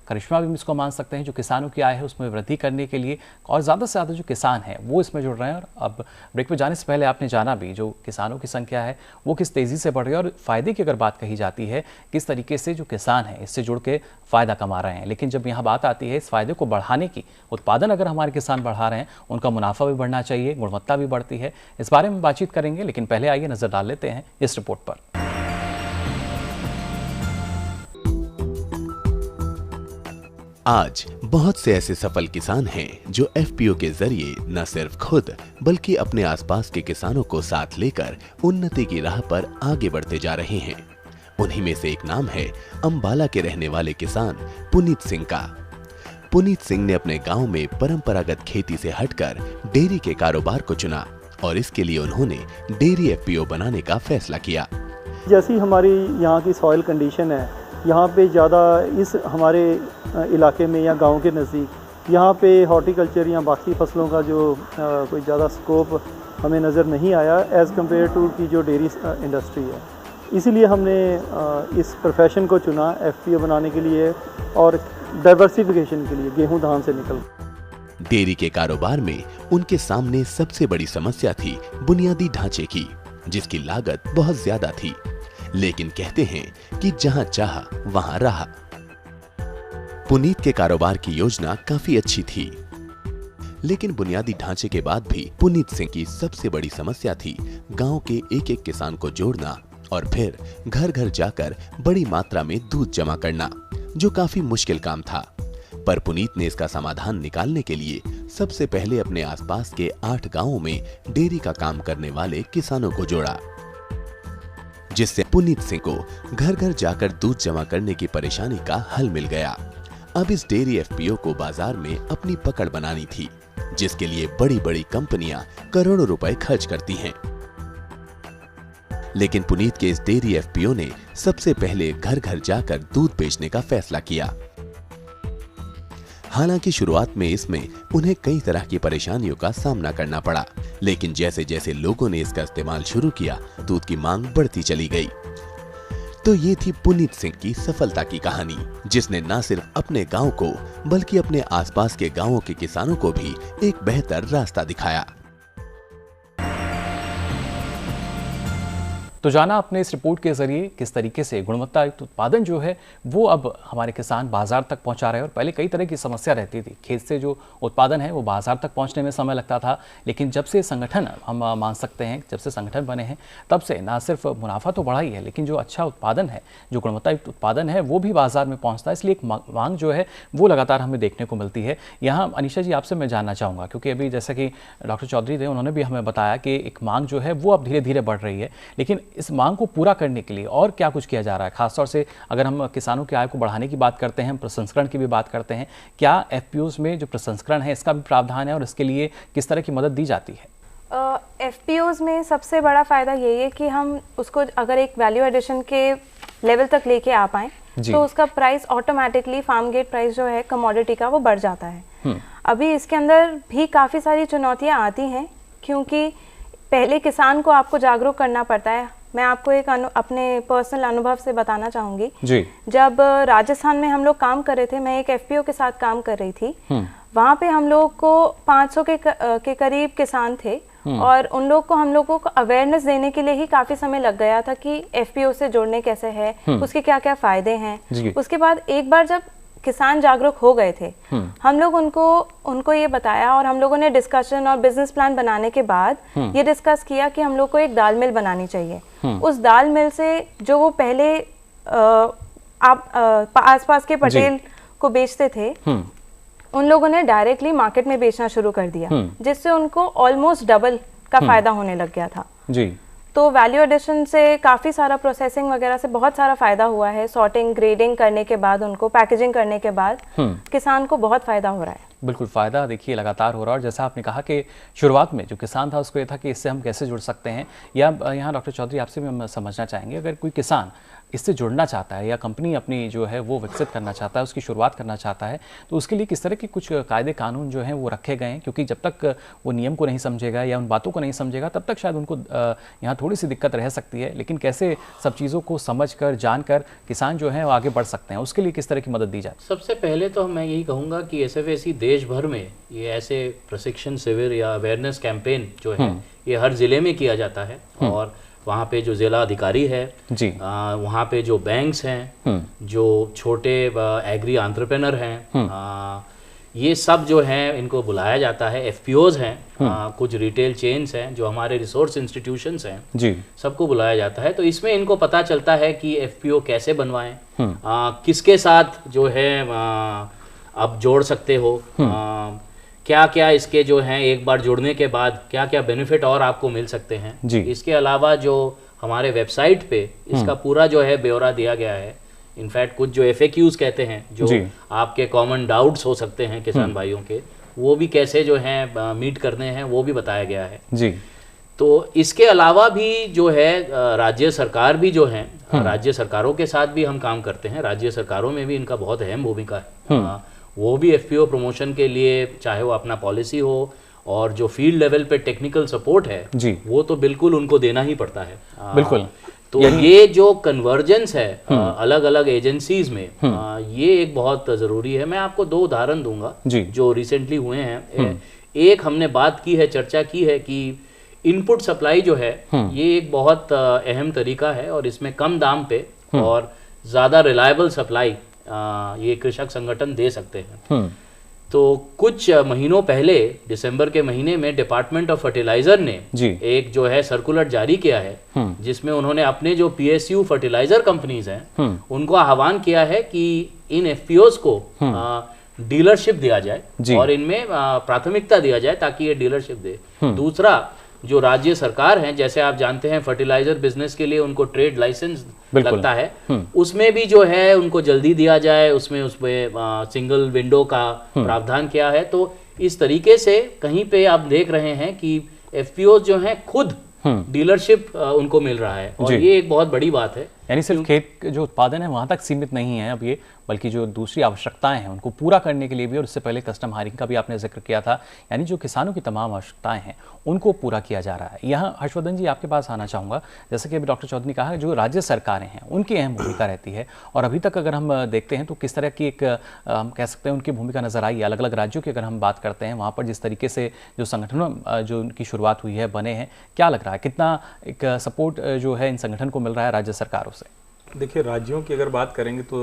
करिश्मा भी इसको मान सकते हैं जो किसानों की आय है उसमें वृद्धि करने के लिए, और ज़्यादा से ज़्यादा जो किसान हैं वो इसमें जुड़ रहे हैं। और अब ब्रेक पे जाने से पहले आपने जाना भी जो किसानों की संख्या है वो किस तेज़ी से बढ़ रही है, और फ़ायदे की अगर बात कही जाती है किस तरीके से जो किसान हैं इससे जुड़ के फ़ायदा कमा रहे हैं। लेकिन जब यहाँ बात आती है इस फ़ायदे को बढ़ाने की, उत्पादन अगर हमारे किसान बढ़ा रहे हैं उनका मुनाफा भी बढ़ना चाहिए, गुणवत्ता भी बढ़ती है, इस बारे में बातचीत करेंगे। लेकिन पहले आइए नज़र डाल लेते हैं इस रिपोर्ट पर। आज बहुत से ऐसे सफल किसान हैं जो एफपीओ के जरिए न सिर्फ खुद बल्कि अपने आसपास के किसानों को साथ लेकर उन्नति की राह पर आगे बढ़ते जा रहे हैं। उन्हीं में से एक नाम है अंबाला के रहने वाले किसान पुनीत सिंह का। पुनीत सिंह ने अपने गांव में परंपरागत खेती से हटकर डेयरी के कारोबार को चुना और इसके लिए उन्होंने डेयरी एफपीओ बनाने का फैसला किया। जैसी हमारी यहाँ की सॉइल कंडीशन है, यहाँ पे ज़्यादा इस हमारे इलाके में या गांव के नज़दीक यहाँ पे हॉर्टिकल्चर या बाकी फसलों का जो कोई ज़्यादा स्कोप हमें नज़र नहीं आया एज़ कम्पेयर टू की जो डेयरी इंडस्ट्री है। इसीलिए हमने इस प्रोफेशन को चुना एफपीओ बनाने के लिए और डाइवर्सिफिकेशन के लिए, गेहूं धान से निकल। डेयरी के कारोबार में उनके सामने सबसे बड़ी समस्या थी बुनियादी ढांचे की, जिसकी लागत बहुत ज्यादा थी। लेकिन कहते हैं कि जहां चाहा वहां रहा। पुनीत के कारोबार की योजना काफी अच्छी थी, लेकिन बुनियादी ढांचे के बाद भी पुनीत सिंह की सबसे बड़ी समस्या थी गांव के एक एक किसान को जोड़ना और फिर घर घर जाकर बड़ी मात्रा में दूध जमा करना, जो काफी मुश्किल काम था। पर पुनीत ने इसका समाधान निकालने के लिए सबसे पहले अपने आसपास के 8 गांवों में डेयरी का काम करने वाले किसानों को जोड़ा, जिससे पुनीत सिंह को घर घर जाकर दूध जमा करने की परेशानी का हल मिल गया। अब इस डेयरी एफपीओ को बाजार में अपनी पकड़ बनानी थी, जिसके लिए बड़ी बड़ी कंपनियां करोड़ों रुपए खर्च करती हैं। लेकिन पुनीत के इस डेयरी एफपीओ ने सबसे पहले घर घर जाकर दूध बेचने का फैसला किया। हालांकि शुरुआत में इसमें उन्हें कई तरह की परेशानियों का सामना करना पड़ा, लेकिन जैसे जैसे लोगों ने इसका इस्तेमाल शुरू किया, दूध की मांग बढ़ती चली गई। तो ये थी पुनीत सिंह की सफलता की कहानी, जिसने न सिर्फ अपने गांव को बल्कि अपने आसपास के गांवों के किसानों को भी एक बेहतर रास्ता दिखाया। तो जाना आपने इस रिपोर्ट के जरिए किस तरीके से गुणवत्तायुक्त उत्पादन जो है वो अब हमारे किसान बाजार तक पहुंचा रहे हैं। और पहले कई तरह की समस्या रहती थी, खेत से जो उत्पादन है वो बाजार तक पहुंचने में समय लगता था। लेकिन जब से संगठन, हम मान सकते हैं जब से संगठन बने हैं, तब से ना सिर्फ मुनाफा तो बढ़ा ही है, लेकिन जो अच्छा उत्पादन है, जो गुणवत्तायुक्त उत्पादन है वो भी बाजार में पहुँचता है। इसलिए एक मांग जो है वो लगातार हमें देखने को मिलती है। यहाँ अनीशा जी आपसे मैं जानना चाहूँगा, क्योंकि अभी जैसा कि डॉक्टर चौधरी थे, उन्होंने भी हमें बताया कि एक मांग जो है वो अब धीरे धीरे बढ़ रही है, लेकिन इस मांग को पूरा करने के लिए और क्या कुछ किया जा रहा है? खासतौर से अगर हम किसानों की आय को बढ़ाने की बात करते हैं, प्रसंस्करण की भी बात करते हैं, क्या एफपीओज में जो प्रसंस्करण है इसका भी प्रावधान है और इसके लिए किस तरह की मदद दी जाती है? एफपीओज में सबसे बड़ा फायदा यही है कि हम उसको अगर एक वैल्यू एडिशन के लेवल तक लेके आ पाए तो उसका price automatically farm gate price जो है कमोडिटी का वो बढ़ जाता है। अभी इसके अंदर भी काफ़ी सारी चुनौतियां आती हैं, क्योंकि पहले किसान को आपको जागरूक करना पड़ता है। मैं आपको एक अपने पर्सनल अनुभव से बताना चाहूंगी जी। जब राजस्थान में हम लोग काम कर रहे थे, मैं एक एफपीओ के साथ काम कर रही थी, वहाँ पे हम लोग को 500 के करीब किसान थे और उन लोग को हम लोगों को अवेयरनेस देने के लिए ही काफी समय लग गया था कि एफपीओ से जोड़ने कैसे है, उसके क्या क्या फायदे हैं। उसके बाद एक बार जब किसान जागरूक हो गए थे, हम लोग उनको ये बताया और हम लोगों ने डिस्कशन और बिजनेस प्लान बनाने के बाद ये डिस्कस किया कि हम लोग को एक दाल मिल बनानी चाहिए। उस दाल मिल से जो वो पहले आप आसपास के पटेल को बेचते थे, उन लोगों ने डायरेक्टली मार्केट में बेचना शुरू कर दिया, जिससे उनको ऑलमोस्ट डबल का फायदा होने लग गया था जी। तो वैल्यू एडिशन से काफ़ी सारा प्रोसेसिंग वगैरह से बहुत सारा फायदा हुआ है। सॉर्टिंग, ग्रेडिंग करने के बाद, उनको पैकेजिंग करने के बाद किसान को बहुत फायदा हो रहा है। बिल्कुल फ़ायदा देखिए लगातार हो रहा है। और जैसा आपने कहा कि शुरुआत में जो किसान था उसको ये था कि इससे हम कैसे जुड़ सकते हैं, या यहाँ डॉक्टर चौधरी आपसे भी हम समझना चाहेंगे, अगर कोई किसान इससे जुड़ना चाहता है या कंपनी अपनी जो है वो विकसित करना चाहता है, उसकी शुरुआत करना चाहता है, तो उसके लिए किस तरह के कुछ कायदे कानून जो हैं वो रखे गए हैं? क्योंकि जब तक वो नियम को नहीं समझेगा या उन बातों को नहीं समझेगा तब तक शायद उनको यहाँ थोड़ी सी दिक्कत रह सकती है, लेकिन कैसे सब चीज़ों को समझकर जानकर किसान जो है वो आगे बढ़ सकते हैं, उसके लिए किस तरह की मदद दी जाए? सबसे पहले तो मैं यही कहूँगा कि एसएफएसी देश भर में ये ऐसे प्रशिक्षण शिविर या अवेयरनेस कैंपेन जो है ये हर जिले में किया जाता है, और वहाँ पे जो जिला अधिकारी है जी, वहाँ पे जो बैंक्स हैं, जो छोटे एग्री एंटरप्रेन्योर हैं, ये सब जो हैं इनको बुलाया जाता है। एफपीओज हैं, कुछ रिटेल चेन्स हैं, जो हमारे रिसोर्स इंस्टीट्यूशंस हैं जी, सबको बुलाया जाता है। तो इसमें इनको पता चलता है कि एफपीओ कैसे बनवाएं, किसके साथ जो है आप जोड़ सकते हो, क्या क्या इसके जो हैं एक बार जुड़ने के बाद क्या क्या बेनिफिट और आपको मिल सकते हैं जी। इसके अलावा जो हमारे वेबसाइट पे इसका पूरा जो है ब्यौरा दिया गया है। इनफैक्ट कुछ जो FAQs कहते हैं, जो आपके कॉमन डाउट्स हो सकते हैं किसान भाइयों के, वो भी कैसे जो हैं मीट करने हैं वो भी बताया गया है जी। तो इसके अलावा भी जो है राज्य सरकार भी जो है, राज्य सरकारों के साथ भी हम काम करते हैं। राज्य सरकारों में भी इनका बहुत अहम भूमिका है। वो भी FPO प्रमोशन के लिए, चाहे वो अपना पॉलिसी हो और जो फील्ड लेवल पे टेक्निकल सपोर्ट है जी, वो तो बिल्कुल उनको देना ही पड़ता है। बिल्कुल। तो ये जो कन्वर्जेंस है अलग अलग एजेंसीज में, ये एक बहुत जरूरी है। मैं आपको 2 उदाहरण दूंगा जो रिसेंटली हुए हैं। एक हमने बात की है, चर्चा की है कि इनपुट सप्लाई जो है ये एक बहुत अहम तरीका है, और इसमें कम दाम पे और ज्यादा रिलायबल सप्लाई ये कृषक संगठन दे सकते हैं। तो कुछ महीनों पहले दिसंबर के महीने में डिपार्टमेंट ऑफ फर्टिलाइजर ने एक जो है सर्कुलर जारी किया है, जिसमें उन्होंने अपने जो PSU फर्टिलाइजर कंपनीज हैं उनको आह्वान किया है कि इन FPOs को डीलरशिप दिया जाए और इनमें प्राथमिकता दिया जाए ताकि ये डीलरशिप दे। दूसरा, जो राज्य सरकार हैं, जैसे आप जानते हैं फर्टिलाइजर बिजनेस के लिए उनको ट्रेड लाइसेंस लगता है, उसमें भी जो है उनको जल्दी दिया जाए, उसमें सिंगल विंडो का प्रावधान किया है। तो इस तरीके से कहीं पे आप देख रहे हैं कि FPOs जो हैं खुद डीलरशिप उनको मिल रहा है, और ये एक बहुत बड़ी बात है। यानी सिर्फ खेत जो उत्पादन है वहां तक सीमित नहीं है अब ये, बल्कि जो दूसरी आवश्यकताएं हैं उनको पूरा करने के लिए भी, और इससे पहले कस्टम हायरिंग का भी आपने जिक्र किया था, यानी जो किसानों की तमाम आवश्यकताएं हैं उनको पूरा किया जा रहा है। यहाँ हर्षवर्धन जी आपके पास आना चाहूँगा। जैसे कि अभी डॉक्टर चौधरी ने कहा, जो राज्य सरकारें हैं उनकी अहम भूमिका रहती है, और अभी तक अगर हम देखते हैं तो किस तरह की एक हम कह सकते हैं उनकी भूमिका नजर आई है। अलग अलग राज्यों की अगर हम बात करते हैं, वहाँ पर जिस तरीके से जो संगठनों जो उनकी शुरुआत हुई है, बने हैं, क्या लग रहा है कितना एक सपोर्ट जो है इन संगठन को मिल रहा है राज्य सरकारों से? देखिए, राज्यों की अगर बात करेंगे तो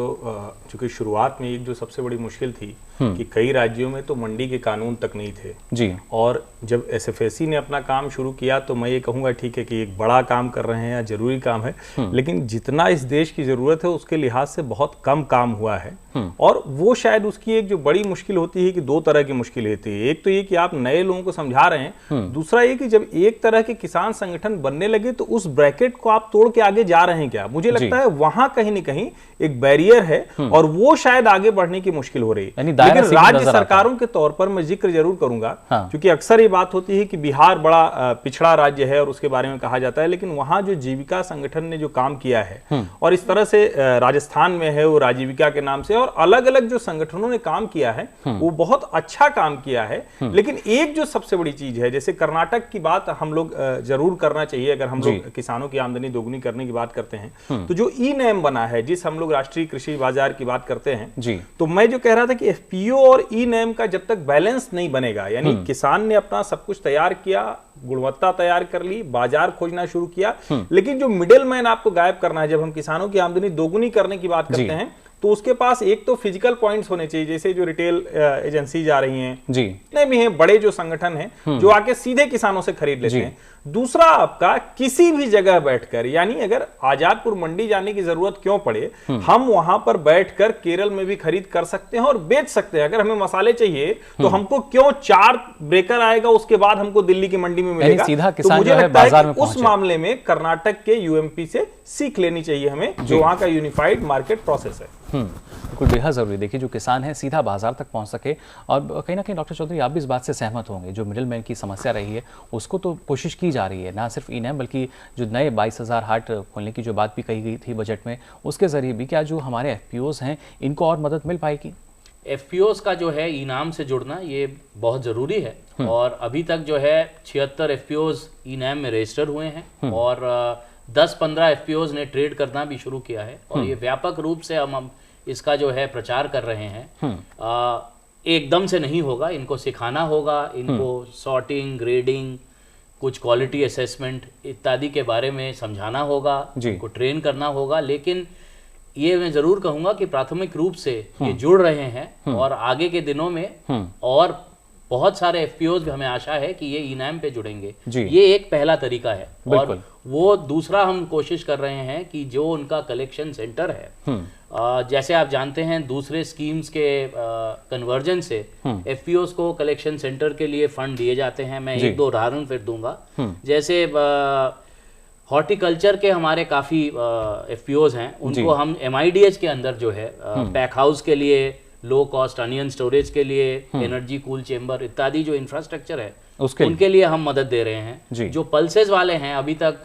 चूंकि शुरुआत में एक जो सबसे बड़ी मुश्किल थी कि कई राज्यों में तो मंडी के कानून तक नहीं थे जी, और जब SFAC ने अपना काम शुरू किया तो मैं ये कहूँगा ठीक है कि एक बड़ा काम कर रहे हैं या जरूरी काम है, लेकिन जितना इस देश की जरूरत है उसके लिहाज से बहुत कम काम हुआ है। और वो शायद उसकी एक जो बड़ी मुश्किल होती है कि 2 तरह की मुश्किल होती है। एक तो ये कि आप नए लोगों को समझा रहे हैं, दूसरा ये कि जब एक तरह के किसान संगठन बनने लगे तो उस ब्रैकेट को आप तोड़ के आगे जा रहे हैं क्या। मुझे लगता है वहां कहीं न कहीं एक बैरियर है, और वो शायद आगे बढ़ने की मुश्किल हो रही है। लेकिन राज्य सरकारों के तौर पर मैं जिक्र जरूर करूंगा, क्योंकि अक्सर ये बात होती है कि बिहार बड़ा पिछड़ा राज्य है और उसके बारे में कहा जाता है, लेकिन वहां जो जीविका संगठन ने जो काम किया है, और इस तरह से राजस्थान में है वो राजीविका के नाम से, और अलग अलग जो संगठनों ने काम किया है वो बहुत अच्छा काम किया है। लेकिन एक जो सबसे बड़ी चीज है, जैसे कर्नाटक की बात हम लोग जरूर करना चाहिए अगर हम लोग किसानों की आमदनी दोगुनी करने की बात करते हैं, तो जो ई-नैम बना है, जिस हम लोग राष्ट्रीय कृषि बाजार की बात करते हैं जी, तो मैं जो कह रहा था कि FPO और ई-नैम का जब तक बैलेंस नहीं बनेगा, यानी किसान ने अपना सब कुछ तैयार किया, गुणवत्ता तैयार कर ली, बाजार खोजना शुरू किया, लेकिन जो मिडिल मैन आपको गायब करना है, जब हम किसानों की आमदनी दोगुनी करने की बात करते हैं तो उसके पास एक तो फिजिकल पॉइंट्स होने चाहिए, जैसे जो रिटेल एजेंसी आ रही हैं जी, इतने भी हैं बड़े जो संगठन हैं जो आके सीधे किसानों से खरीद लेते हैं। दूसरा, आपका किसी भी जगह बैठकर, यानी अगर आजादपुर मंडी जाने की जरूरत क्यों पड़े, हम वहां पर बैठकर केरल में भी खरीद कर सकते हैं और बेच सकते हैं। अगर हमें मसाले चाहिए तो हमको क्यों 4 ब्रेकर आएगा, उसके बाद हमको दिल्ली की मंडी में मिलेगा। सीधा तो मुझे लगता है कि उस मामले में कर्नाटक के UMP से सीख लेनी चाहिए हमें, जो वहां का यूनिफाइड मार्केट प्रोसेस है। बिल्कुल बेहद ज़रूरी। देखिए जो किसान है सीधा बाजार तक पहुंच सके, और कहीं ना कहीं डॉक्टर चौधरी आप भी इस बात से सहमत होंगे, जो मिडिल मैन की समस्या रही है उसको तो कोशिश की जा रही है, ना सिर्फ ई-नैम बल्कि जो नए 22,000 हाट खोलने की जो बात भी कही गई थी बजट में, उसके ज़रिए भी क्या जो हमारे FPOs हैं इनको और मदद मिल पाएगी? FPOs का जो है ई-नाम से जुड़ना ये बहुत ज़रूरी है, और अभी तक जो है 76 FPOs ई-नैम में रजिस्टर हुए हैं, और 10-15 FPOs ने ट्रेड करना भी शुरू किया है, और ये व्यापक रूप से हम इसका जो है प्रचार कर रहे हैं। एकदम से नहीं होगा, इनको सिखाना होगा, इनको सॉर्टिंग, ग्रेडिंग, कुछ क्वालिटी असेसमेंट इत्यादि के बारे में समझाना होगा, इनको ट्रेन करना होगा। लेकिन ये मैं जरूर कहूंगा कि प्राथमिक रूप से ये जुड़ रहे हैं, और आगे के दिनों में और बहुत सारे FPOs भी हमें आशा है कि ये ई-नैम पे जुड़ेंगे। ये एक पहला तरीका है, और वो दूसरा हम कोशिश कर रहे हैं कि जो उनका कलेक्शन सेंटर है, जैसे आप जानते हैं दूसरे स्कीम्स के कन्वर्जन से FPOs को कलेक्शन सेंटर के लिए फंड दिए जाते हैं। मैं एक दो उदाहरण फिर दूंगा। जैसे हॉर्टिकल्चर के हमारे काफ़ी FPOs हैं, उनको हम MIDH के अंदर जो है पैक हाउस के लिए, लो कॉस्ट अनियन स्टोरेज के लिए, एनर्जी कूल चेम्बर इत्यादि जो इंफ्रास्ट्रक्चर है उनके लिए हम मदद दे रहे हैं। जो पल्सेस वाले हैं, अभी तक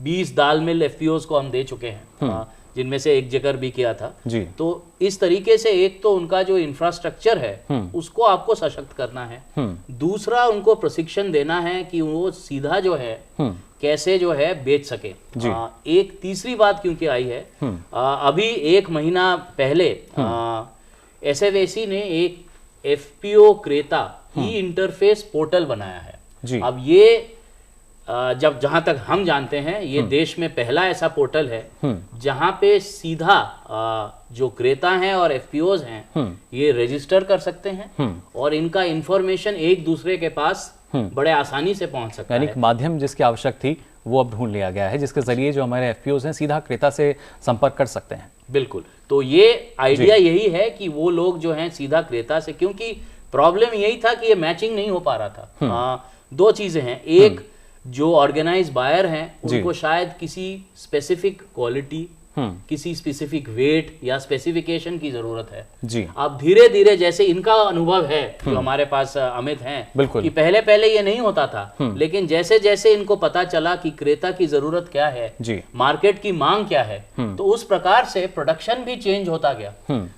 20 दाल मिल FPOs को हम दे चुके हैं, जिनमें से एक जिक्र भी किया था। तो इस तरीके से एक तो उनका जो इंफ्रास्ट्रक्चर है उसको आपको सशक्त करना है, दूसरा उनको प्रशिक्षण देना है कि वो सीधा जो है कैसे जो है बेच सके। एक तीसरी बात क्योंकि आई है, अभी 1 महीना पहले SFAC ने एक FPO क्रेता ई इंटरफेस पोर्टल बनाया है। अब ये जहां तक हम जानते हैं ये देश में पहला ऐसा पोर्टल है जहां पे सीधा जो क्रेता हैं और FPOs हैं ये रजिस्टर कर सकते हैं, और इनका इंफॉर्मेशन एक दूसरे के पास बड़े आसानी से पहुंच सकता है। यानी एक माध्यम जिसकी आवश्यक थी वो अब ढूंढ लिया गया है, जिसके जरिए जो हमारे FPOs हैं सीधा क्रेता से संपर्क कर सकते हैं। बिल्कुल, तो ये आइडिया यही है कि वो लोग जो हैं सीधा क्रेता से, क्योंकि प्रॉब्लम यही था कि ये मैचिंग नहीं हो पा रहा था। 2 चीजें हैं, एक जो ऑर्गेनाइज बायर हैं उनको शायद किसी स्पेसिफिक क्वालिटी, किसी स्पेसिफिक वेट या स्पेसिफिकेशन की जरूरत है जी। अब धीरे धीरे जैसे इनका अनुभव है जो हमारे पास अमित हैं कि पहले पहले ये नहीं होता था, लेकिन जैसे जैसे इनको पता चला कि क्रेता की जरूरत क्या है जी, मार्केट की मांग क्या है, तो उस प्रकार से प्रोडक्शन भी चेंज होता गया।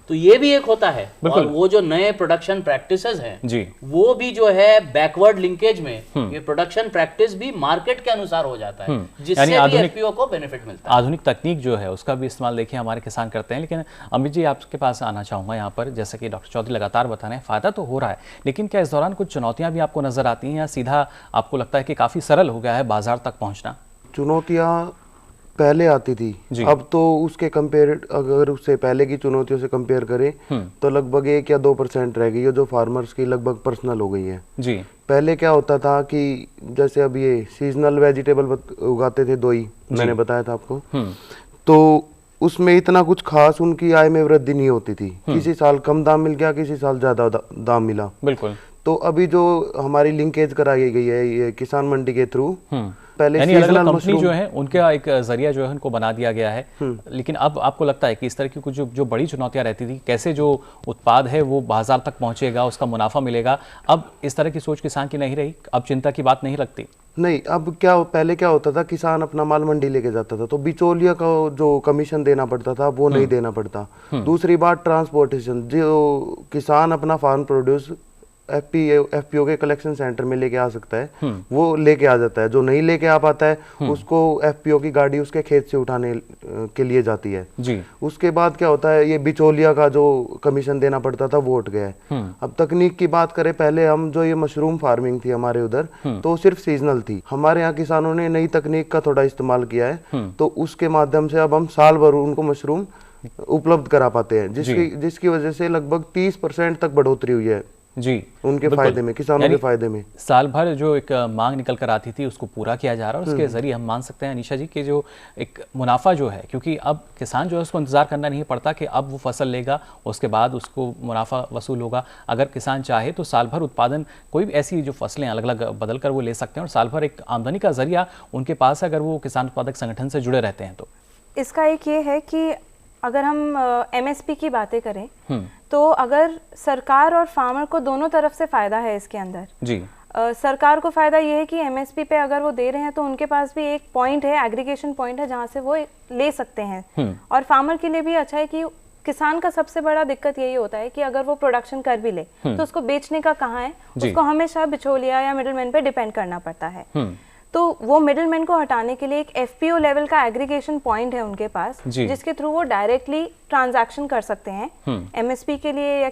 तो ये भी एक होता है, और वो जो नए प्रोडक्शन प्रैक्टिसेस हैं जी, वो भी जो है बैकवर्ड लिंकेज में ये प्रोडक्शन प्रैक्टिस भी मार्केट के अनुसार हो जाता है, जिससे भी FPO को बेनिफिट मिलता है। आधुनिक तकनीक जो है का भी इस्तेमाल देखिए हमारे किसान करते हैं। लेकिन अमित जी आपके पास आना चाहूंगा यहाँ पर, जैसे कि डॉक्टर चौधरी लगातार बता रहे हैं फायदा तो हो रहा है, लेकिन क्या इस दौरान कुछ चुनौतियां भी आपको नजर आती हैं, या सीधा आपको लगता है कि काफी सरल हो गया है बाजार तक पहुंचना? चुनौतियां पहले आती थी, अब तो उसके कंपेयर, अगर उससे पहले की चुनौतियों से कंपेयर करें तो लगभग 1 या 2% रह गई है, जो फार्मर्स की लगभग पर्सनल हो गई है जी। पहले क्या होता था कि जैसे अब ये सीजनल वेजिटेबल उगाते थे, दोई मैंने बताया था आपको, तो उसमें इतना कुछ खास उनकी आय में वृद्धि नहीं होती थी। किसी साल कम दाम मिल गया, किसी साल ज्यादा दाम मिला। बिल्कुल। तो अभी जो हमारी लिंकेज कराई गई है ये किसान मंडी के थ्रू, पहले सीजनल कंपनी जो है उनका एक जरिया जो है उनको बना दिया गया है, लेकिन अब आपको लगता है कि इस तरह की कुछ जो बड़ी चुनौतियां रहती थी, कैसे जो उत्पाद है वो बाजार तक पहुंचेगा, उसका मुनाफा मिलेगा, अब इस तरह की सोच किसान की नहीं रही, अब चिंता की बात नहीं लगती? नहीं, अब क्या, पहले क्या होता था, किसान अपना माल मंडी लेके जाता था तो बिचौलिया का जो कमीशन देना पड़ता था वो नहीं देना पड़ता। दूसरी बात ट्रांसपोर्टेशन, जो किसान अपना फार्म प्रोड्यूस FPO के कलेक्शन सेंटर में लेके आ सकता है वो लेके आ जाता है, जो नहीं लेके आ पाता है उसको FPO की गाड़ी उसके खेत से उठाने के लिए जाती है जी। उसके बाद क्या होता है, ये बिचौलिया का जो कमीशन देना पड़ता था वो उठ गया है। अब तकनीक की बात करें, पहले हम जो ये मशरूम फार्मिंग थी हमारे उधर, तो सिर्फ सीजनल थी। हमारे यहाँ किसानों ने नई तकनीक का थोड़ा इस्तेमाल किया है, तो उसके माध्यम से अब हम साल भर उनको मशरूम उपलब्ध करा पाते हैं, जिसकी वजह से लगभग 30% तक बढ़ोतरी हुई है जी उनके फायदे में, किसानों के फायदे में। साल भर जो एक मांग निकल कर आती थी उसको पूरा किया जा रहा है, और उसके जरिए हम मान सकते हैं अनीशा जी कि जो एक मुनाफा जो है, क्योंकि अब किसान जो है उसको इंतजार करना नहीं पड़ता कि अब वो फसल लेगा उसके बाद उसको मुनाफा वसूल होगा। अगर किसान चाहे तो साल भर उत्पादन, कोई भी ऐसी जो फसलें अलग अलग बदल कर वो ले सकते हैं, और साल भर एक आमदनी का जरिया उनके पास है अगर वो किसान उत्पादक संगठन से जुड़े रहते हैं। तो इसका एक ये है कि अगर हम MSP की बातें करें तो अगर सरकार और फार्मर को दोनों तरफ से फायदा है इसके अंदर जी। सरकार को फायदा ये है कि MSP पे अगर वो दे रहे हैं तो उनके पास भी एक पॉइंट है, एग्रीगेशन पॉइंट है जहाँ से वो ले सकते हैं। और फार्मर के लिए भी अच्छा है कि किसान का सबसे बड़ा दिक्कत यही होता है कि अगर वो प्रोडक्शन कर भी ले तो उसको बेचने का कहाँ है, उसको हमेशा बिचौलिया या मिडलमैन पे डिपेंड करना पड़ता है। तो वो मिडलमैन को हटाने के लिए एक FPO लेवल का एग्रीगेशन पॉइंट है उनके पास, जिसके थ्रू वो डायरेक्टली ट्रांजैक्शन कर सकते हैं MSP के लिए या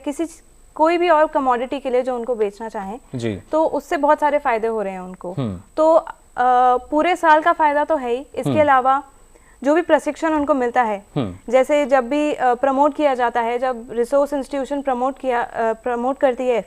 कोई भी और कमोडिटी के लिए जो उनको बेचना चाहें। तो उससे बहुत सारे फायदे हो रहे हैं उनको। तो पूरे साल का फायदा तो है ही, इसके अलावा जो भी प्रशिक्षण उनको मिलता है, जैसे जब भी प्रमोट किया जाता है, जब रिसोर्स इंस्टीट्यूशन प्रमोट करती है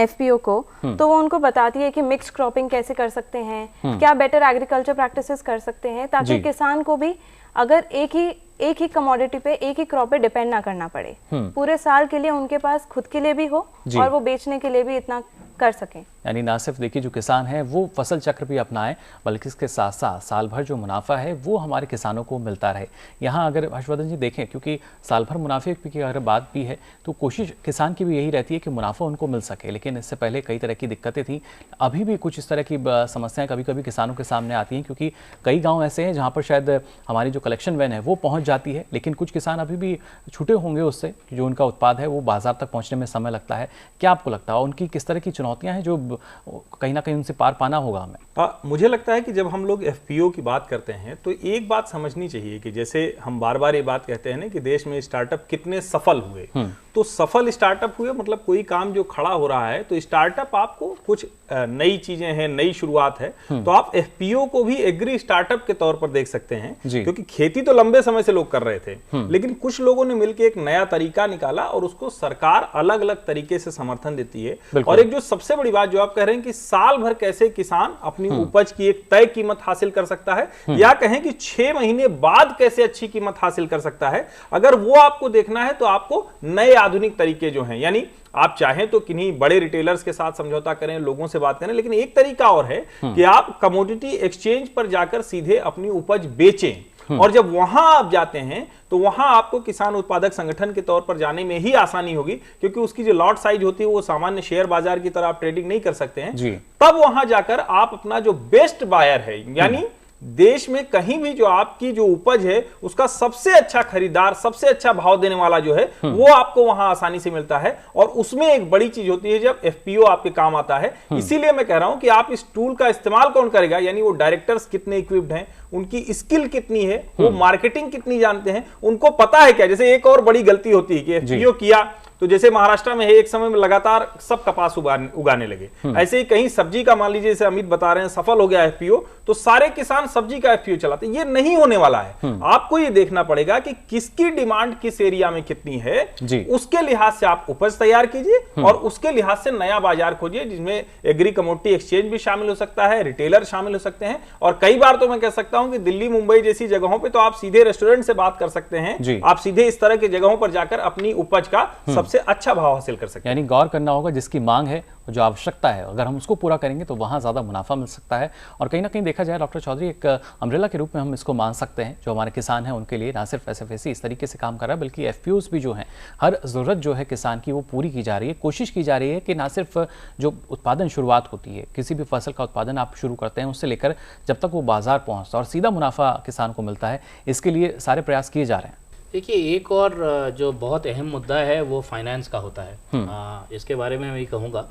FPO को, तो वो उनको बताती है कि मिक्स क्रॉपिंग कैसे कर सकते हैं, क्या बेटर एग्रीकल्चर प्रैक्टिसेस कर सकते हैं, ताकि किसान को भी अगर एक ही कमोडिटी पे, एक ही क्रॉप पे डिपेंड ना करना पड़े, पूरे साल के लिए उनके पास खुद के लिए भी हो और वो बेचने के लिए भी इतना कर सकें। यानी ना सिर्फ देखिए जो किसान है वो फसल चक्र भी अपनाएं, बल्कि इसके साथ साथ साल भर जो मुनाफा है वो हमारे किसानों को मिलता रहे। यहाँ अगर हर्षवर्धन जी देखें, क्योंकि साल भर मुनाफे की अगर बात भी है तो कोशिश किसान की भी यही रहती है कि मुनाफा उनको मिल सके, लेकिन इससे पहले कई तरह की दिक्कतें थी, अभी भी कुछ इस तरह की समस्याएं कभी कभी किसानों के सामने आती हैं, क्योंकि कई गाँव ऐसे हैं जहाँ पर शायद हमारी जो कलेक्शन वैन है वो पहुँच जाती है, लेकिन कुछ किसान अभी भी छूटे होंगे उससे, जो उनका उत्पाद है वो बाजार तक पहुँचने में समय लगता है। क्या आपको लगता है उनकी किस तरह की चुनौतियाँ हैं जो कहीं ना कहीं उनसे पार पाना होगा हमें? मुझे लगता है कि जब हम लोग FPO की बात करते हैं तो एक बात समझनी चाहिए कि जैसे हम बार बार ये बात कहते हैं ना कि देश में स्टार्टअप कितने सफल हुए, तो सफल स्टार्टअप हुए मतलब कोई काम जो खड़ा हो रहा है तो स्टार्टअप आपको कुछ नई चीजें हैं, नई शुरुआत है, तो आप FPO को भी एग्री स्टार्टअप के तौर पर देख सकते हैं, क्योंकि खेती तो लंबे समय से लोग कर रहे थे, लेकिन कुछ लोगों ने मिलकर एक नया तरीका निकाला और उसको सरकार अलग अलग तरीके से समर्थन देती है। और एक जो सबसे बड़ी बात जो आप कह रहे हैं कि साल भर कैसे किसान अपनी उपज की एक तय कीमत हासिल कर सकता है, या कहें कि 6 महीने बाद कैसे अच्छी कीमत हासिल कर सकता है, अगर वो आपको देखना है तो आपको नए आधुनिक तरीके जो हैं, यानी आप चाहें तो किन्हीं बड़े रिटेलर्स के साथ समझौता करें, लोगों से बात करें, लेकिन एक तरीका और है कि आप कमोडिटी एक्सचेंज पर जाकर सीधे अपनी उपज बेचें। और जब वहां आप जाते हैं तो वहां आपको किसान उत्पादक संगठन के तौर पर जाने में ही आसानी होगी, क्योंकि उसकी जो लॉट साइज होती है वो सामान्य शेयर बाजार की तरह आप ट्रेडिंग नहीं कर सकते हैं। तब वहां जाकर आप अपना जो बेस्ट बायर है, यानी देश में कहीं भी जो आपकी जो उपज है उसका सबसे अच्छा खरीदार, सबसे अच्छा भाव देने वाला जो है वो आपको वहां आसानी से मिलता है। और उसमें एक बड़ी चीज होती है जब FPO आपके काम आता है। इसीलिए मैं कह रहा हूं कि आप इस टूल का इस्तेमाल कौन करेगा, यानी वो डायरेक्टर्स कितने इक्विप्ड हैं, उनकी स्किल कितनी है, वो मार्केटिंग कितनी जानते हैं, उनको पता है क्या। जैसे एक और बड़ी गलती होती है कि FPO किया तो जैसे महाराष्ट्र में है एक समय में लगातार सब कपास उगाने लगे, ऐसे ही कहीं सब्जी का मान लीजिए जैसे अमित बता रहे हैं सफल हो गया FPO, तो सारे किसान सब्जी का FPO चलाते। ये नहीं होने वाला है। आपको ये देखना पड़ेगा कि किसकी डिमांड किस एरिया में कितनी है, उसके लिहाज से आप उपज तैयार कीजिए और उसके लिहाज से नया बाजार खोजिए, जिसमें एग्री कमोडिटी एक्सचेंज भी शामिल हो सकता है, रिटेलर शामिल हो सकते हैं। और कई बार तो मैं कह सकता हूं कि दिल्ली मुंबई जैसी जगहों पर तो आप सीधे रेस्टोरेंट से बात कर सकते हैं, आप सीधे इस तरह की जगहों पर जाकर अपनी उपज का सबसे अच्छा भाव हासिल कर सकते हैं। यानी गौर करना होगा जिसकी मांग है, जो आवश्यकता है, अगर हम उसको पूरा करेंगे तो वहां ज्यादा मुनाफा मिल सकता है। और कहीं ना कहीं देखा जाए डॉक्टर चौधरी, एक अम्ब्रेला के रूप में हम इसको मान सकते हैं जो हमारे किसान हैं उनके लिए ना सिर्फ SFAC इस तरीके से काम कर रहा है, बल्कि FPOs भी जो हैं, हर जरूरत जो है किसान की वो पूरी की जा रही है। कोशिश की जा रही है कि ना सिर्फ जो उत्पादन शुरुआत होती है, किसी भी फसल का उत्पादन आप शुरू करते हैं, उससे लेकर जब तक वो बाजार पहुंचता है और सीधा मुनाफा किसान को मिलता है, इसके लिए सारे प्रयास किए जा रहे हैं। देखिए, एक और जो बहुत अहम मुद्दा है वो फाइनेंस का होता है। इसके बारे में मैं ये कहूँगा,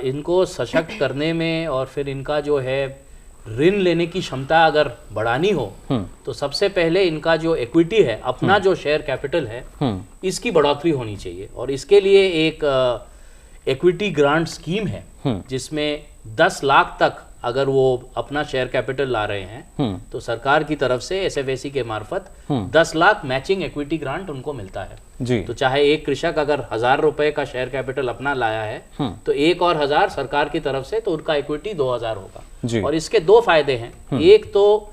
इनको सशक्त करने में और फिर इनका जो है ऋण लेने की क्षमता अगर बढ़ानी हो तो सबसे पहले इनका जो इक्विटी है, अपना जो शेयर कैपिटल है, इसकी बढ़ोतरी होनी चाहिए। और इसके लिए एक इक्विटी ग्रांट स्कीम है जिसमें 10 लाख तक अगर वो अपना शेयर कैपिटल ला रहे हैं तो सरकार की तरफ से SFAC के मार्फत 10 लाख मैचिंग इक्विटी ग्रांट उनको मिलता है जी। तो चाहे एक कृषक अगर 1000 रुपए का शेयर कैपिटल अपना लाया है तो एक और 1000 सरकार की तरफ से, तो उनका इक्विटी 2000 होगा। और इसके 2 फायदे हैं। एक तो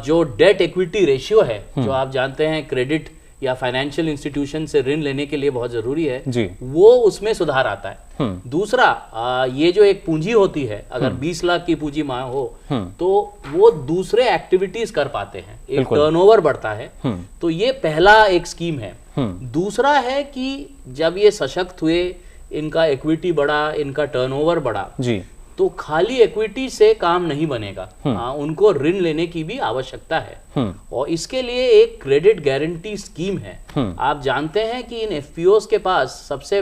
जो डेट इक्विटी रेशियो है, जो आप जानते हैं क्रेडिट या फाइनेंशियल इंस्टीट्यूशन से ऋण लेने के लिए बहुत जरूरी है जी। वो उसमें सुधार आता है। दूसरा, ये जो एक पूंजी होती है, अगर 20 लाख की पूंजी हो तो वो दूसरे एक्टिविटीज कर पाते हैं, एक टर्नओवर बढ़ता है। तो ये पहला एक स्कीम है। दूसरा है कि जब ये सशक्त हुए, इनका इक्विटी बढ़ा, इनका टर्नओवर बढ़ा जी, तो खाली इक्विटी से काम नहीं बनेगा, उनको ऋण लेने की भी आवश्यकता है और इसके लिए एक क्रेडिट गारंटी स्कीम है। आप जानते हैं कि इन एफपीओस के पास सबसे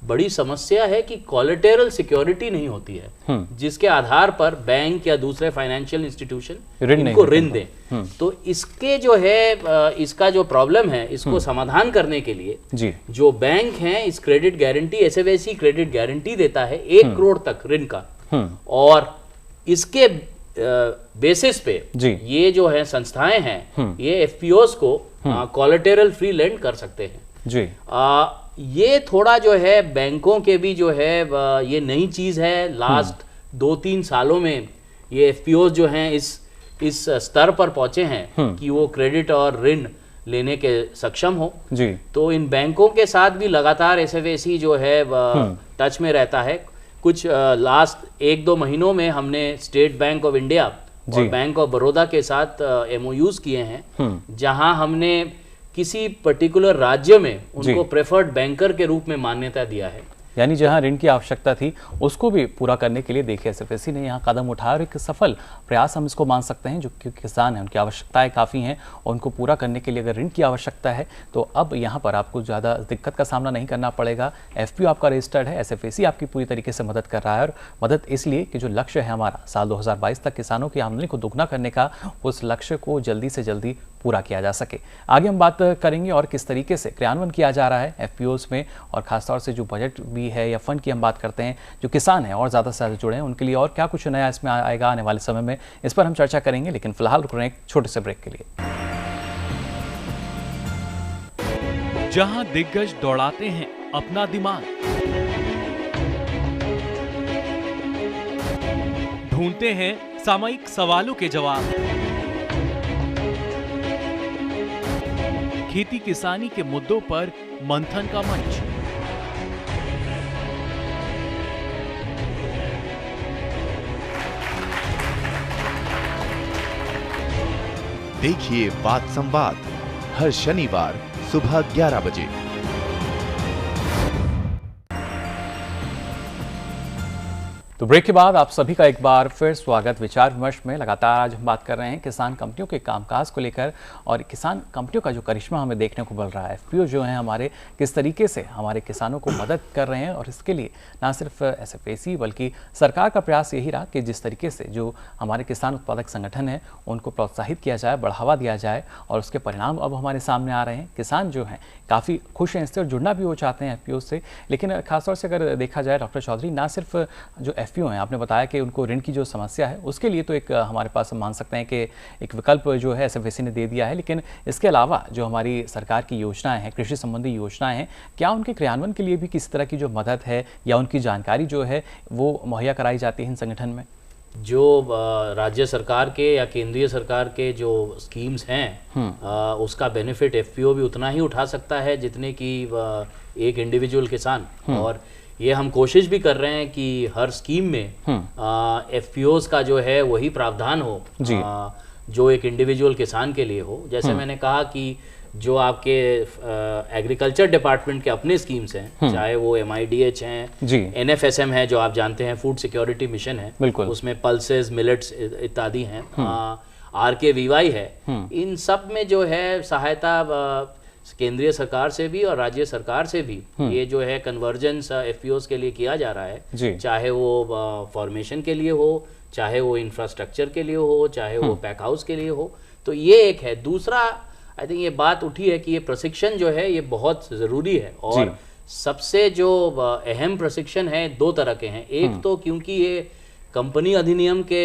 बड़ी समस्या है कि कोलेटरल सिक्योरिटी नहीं होती है जिसके आधार पर बैंक या दूसरे फाइनेंशियल इंस्टीट्यूशन इनको ऋण दें। तो इसके जो है, इसका जो प्रॉब्लम है, इसको समाधान करने के लिए जी, जो बैंक हैं इस credit guarantee, SFAC credit guarantee देता है 1 करोड़ तक ऋण का, और इसके बेसिस पे जी, ये जो है संस्थाएं हैं ये एफपीओस को कोलेटरल फ्री लेंड कर सकते हैं जी। ये थोड़ा जो है बैंकों के भी जो है ये नई चीज है। लास्ट 2-3 सालों में ये एफपीओस जो हैं इस स्तर पर पहुंचे हैं कि वो क्रेडिट और ऋण लेने के सक्षम हो जी। तो इन बैंकों के साथ भी लगातार एसएफएसी जो है टच में रहता है। कुछ लास्ट 1-2 महीनों में हमने स्टेट बैंक ऑफ इंडिया और बैंक ऑफ बड़ौदा के साथ एमओयूज किए हैं, जहां हमने किसी पर्टिकुलर राज्य में उनको प्रेफर्ड बैंकर के रूप में मान्यता दिया है। यानी जहां ऋण की आवश्यकता थी उसको भी पूरा करने के लिए देखिए एसएफएसी ने यहाँ कदम उठाया और एक सफल प्रयास हम इसको मान सकते हैं। जो किसान हैं उनकी आवश्यकताएं काफ़ी हैं और उनको पूरा करने के लिए अगर ऋण की आवश्यकता है तो अब यहाँ पर आपको ज़्यादा दिक्कत का सामना नहीं करना पड़ेगा। एफपीओ आपका रजिस्टर्ड है, एसएफएसी आपकी पूरी तरीके से मदद कर रहा है और मदद इसलिए कि जो लक्ष्य है हमारा साल 2022 तक किसानों की आमदनी को दोगुना करने का, उस लक्ष्य को जल्दी से जल्दी पूरा किया जा सके। आगे हम बात करेंगे और किस तरीके से क्रियान्वयन किया जा रहा है एफपीओस में, और खासतौर से जो बजट भी है या फंड की हम बात करते हैं, जो किसान हैं और ज़्यादा से ज़्यादा जुड़े हैं उनके लिए और क्या कुछ नया इसमें आएगा आने वाले समय में, इस पर हम चर्चा करेंगे। लेकिन फिलहाल रुक रहे हैं एक छोटे से ब्रेक के लिए। जहां दिग्गज दौड़ाते हैं अपना दिमाग, ढूंढते हैं सामयिक सवालों के जवाब, खेती किसानी के मुद्दों पर मंथन का मंच। देखिए बात संवाद हर शनिवार सुबह 11 बजे। तो ब्रेक के बाद आप सभी का एक बार फिर स्वागत विचार विमर्श में। लगातार आज हम बात कर रहे हैं किसान कंपनियों के कामकाज को लेकर और किसान कंपनियों का जो करिश्मा हमें देखने को मिल रहा है। एफपीओ जो हैं हमारे किस तरीके से हमारे किसानों को मदद कर रहे हैं और इसके लिए ना सिर्फ एसएफएसी बल्कि सरकार का प्रयास यही रहा कि जिस तरीके से जो हमारे किसान उत्पादक संगठन हैं उनको प्रोत्साहित किया जाए, बढ़ावा दिया जाए और उसके परिणाम अब हमारे सामने आ रहे हैं। किसान जो हैं काफ़ी खुश हैं इससे और जुड़ना भी वो चाहते हैं एफपीओ से। लेकिन खासतौर से अगर देखा जाए डॉक्टर चौधरी, ना सिर्फ जो एफपीओ हैं, आपने बताया कि उनको ऋण की जो समस्या है उसके लिए तो एक हमारे पास हम मान सकते हैं कि एक विकल्प जो है एसएफएसी ने दे दिया है, लेकिन इसके अलावा जो हमारी सरकार की योजनाएं हैं, कृषि संबंधी योजनाएं हैं, क्या उनके क्रियान्वयन के लिए भी किसी तरह की जो मदद है या उनकी जानकारी जो है वो मुहैया कराई जाती है इन संगठन में? जो राज्य सरकार के या केंद्रीय सरकार के जो स्कीम्स हैं उसका बेनिफिट एफपीओ भी उतना ही उठा सकता है जितने की एक इंडिविजुअल किसान। और ये हम कोशिश भी कर रहे हैं कि हर स्कीम में एफपीओस का जो है वही प्रावधान हो जो एक इंडिविजुअल किसान के लिए हो। जैसे मैंने कहा कि जो आपके एग्रीकल्चर डिपार्टमेंट के अपने स्कीम्स हैं, चाहे वो MIDH हैं, NFSM है जो आप जानते हैं फूड सिक्योरिटी मिशन है, उसमें पल्सेस, मिलेट्स इत्यादि हैं, RKVY है, इन सब में जो है सहायता केंद्रीय सरकार से भी और राज्य सरकार से भी ये जो है कन्वर्जेंस एफपीओस के लिए किया जा रहा है, चाहे वो फॉर्मेशन के लिए हो, चाहे वो इंफ्रास्ट्रक्चर के लिए हो, चाहे वो पैक हाउस के लिए हो। तो ये एक है। दूसरा आई थिंक ये बात उठी है कि ये प्रशिक्षण जो है ये बहुत जरूरी है और सबसे जो अहम प्रशिक्षण है 2 तरह के हैं। एक तो क्योंकि ये कंपनी अधिनियम के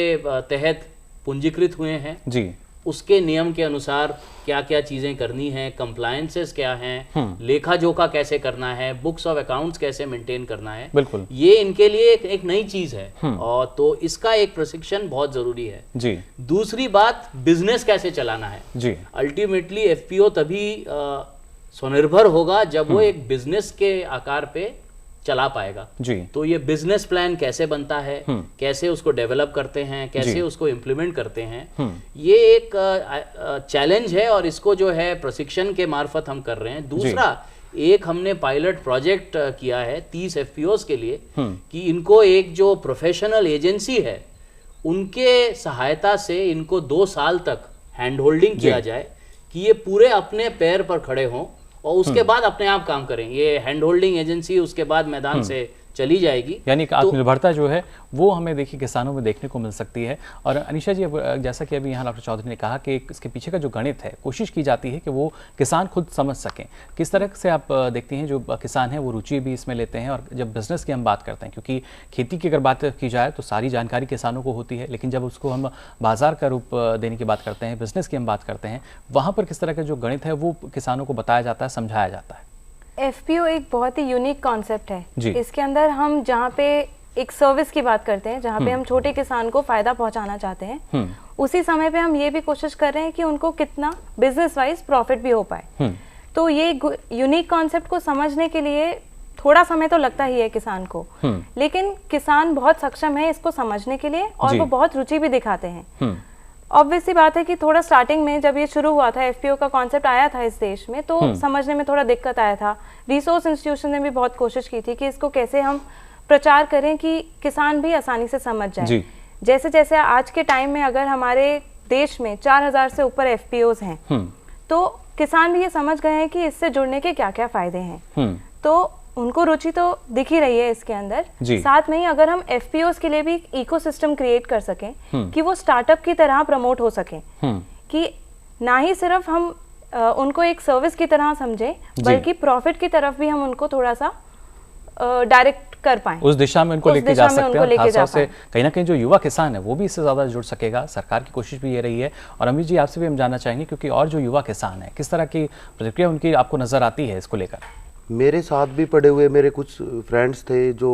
तहत पूंजीकृत हुए हैं जी, उसके नियम के अनुसार क्या क्या चीजें करनी है, कंप्लायंसेस क्या हैं, लेखा जोखा कैसे करना है, बुक्स ऑफ अकाउंट्स कैसे मेंटेन करना है, बिल्कुल ये इनके लिए एक नई चीज है और तो इसका एक प्रशिक्षण बहुत जरूरी है जी। दूसरी बात बिजनेस कैसे चलाना है जी। अल्टीमेटली एफपीओ तभी स्वनिर्भर होगा जब वो एक बिजनेस के आकार पे चला पाएगा जी। तो ये बिजनेस प्लान कैसे बनता है, कैसे उसको डेवलप करते हैं, कैसे उसको इम्प्लीमेंट करते हैं, ये एक चैलेंज है और इसको जो है प्रशिक्षण के मार्फत हम कर रहे हैं। दूसरा, एक हमने पायलट प्रोजेक्ट किया है 30 FPOs के लिए कि इनको एक जो प्रोफेशनल एजेंसी है उनके सहायता से इनको 2 साल तक हैंड होल्डिंग किया जाए कि ये पूरे अपने पैर पर खड़े हों और उसके बाद अपने आप काम करें। ये हैंड होल्डिंग एजेंसी उसके बाद मैदान से चली जाएगी। यानी कि आत्मनिर्भरता जो है वो हमें देखिए किसानों में देखने को मिल सकती है। और अनीशा जी, जैसा कि अभी यहाँ डॉक्टर चौधरी ने कहा कि इसके पीछे का जो गणित है, कोशिश की जाती है कि वो किसान खुद समझ सकें। किस तरह से आप देखती हैं जो किसान हैं वो रुचि भी इसमें लेते हैं? और जब बिजनेस की हम बात करते हैं, क्योंकि खेती की अगर बात की जाए तो सारी जानकारी किसानों को होती है, लेकिन जब उसको हम बाजार का रूप देने की बात करते हैं, बिजनेस की हम बात करते हैं, वहाँ पर किस तरह का जो गणित है वो किसानों को बताया जाता है, समझाया जाता है? FPO एक बहुत ही यूनिक कॉन्सेप्ट है। जी। इसके अंदर हम जहाँ पे एक सर्विस की बात करते हैं, जहाँ पे हम छोटे किसान को फायदा पहुंचाना चाहते हैं, उसी समय पे हम ये भी कोशिश कर रहे हैं कि उनको कितना बिजनेस वाइज प्रॉफिट भी हो पाए। तो ये यूनिक कॉन्सेप्ट को समझने के लिए थोड़ा समय तो लगता ही है किसान को, लेकिन किसान बहुत सक्षम है इसको समझने के लिए और वो बहुत रुचि भी दिखाते हैं। ऑब्वियसली बात है कि थोड़ा स्टार्टिंग में जब ये शुरू हुआ था, FPO का कॉन्सेप्ट आया था इस देश में, तो समझने में थोड़ा दिक्कत आया था। रिसोर्स इंस्टीट्यूशन ने भी बहुत कोशिश की थी कि इसको कैसे हम प्रचार करें कि किसान भी आसानी से समझ जाए। जैसे जैसे आज के टाइम में अगर हमारे देश में 4000 से ऊपर FPOs हैं, तो किसान भी ये समझ गए हैं कि इससे जुड़ने के क्या क्या फायदे हैं। तो उनको रुचि तो दिख ही रही है इसके अंदर। साथ में ही अगर हम FPOs के लिए भी इकोसिस्टम क्रिएट कर सकें कि वो स्टार्टअप की तरह प्रमोट हो सकें, कि ना ही सिर्फ हम उनको एक सर्विस की तरह समझें, बल्कि प्रॉफिट की तरफ भी हम उनको थोड़ा सा डायरेक्ट कर पाएं, उस दिशा में उनको लेके जा सकते हैं। खासतौर से कहीं ना कहीं जो युवा किसान है वो भी इससे ज्यादा जुड़ सकेगा। सरकार की कोशिश भी ये रही है। और अमित जी, आपसे भी हम जानना चाहेंगे, क्योंकि और जो युवा किसान है, किस तरह की प्रतिक्रिया उनकी आपको नजर आती है इसको लेकर? मेरे साथ भी पड़े हुए मेरे कुछ फ्रेंड्स थे जो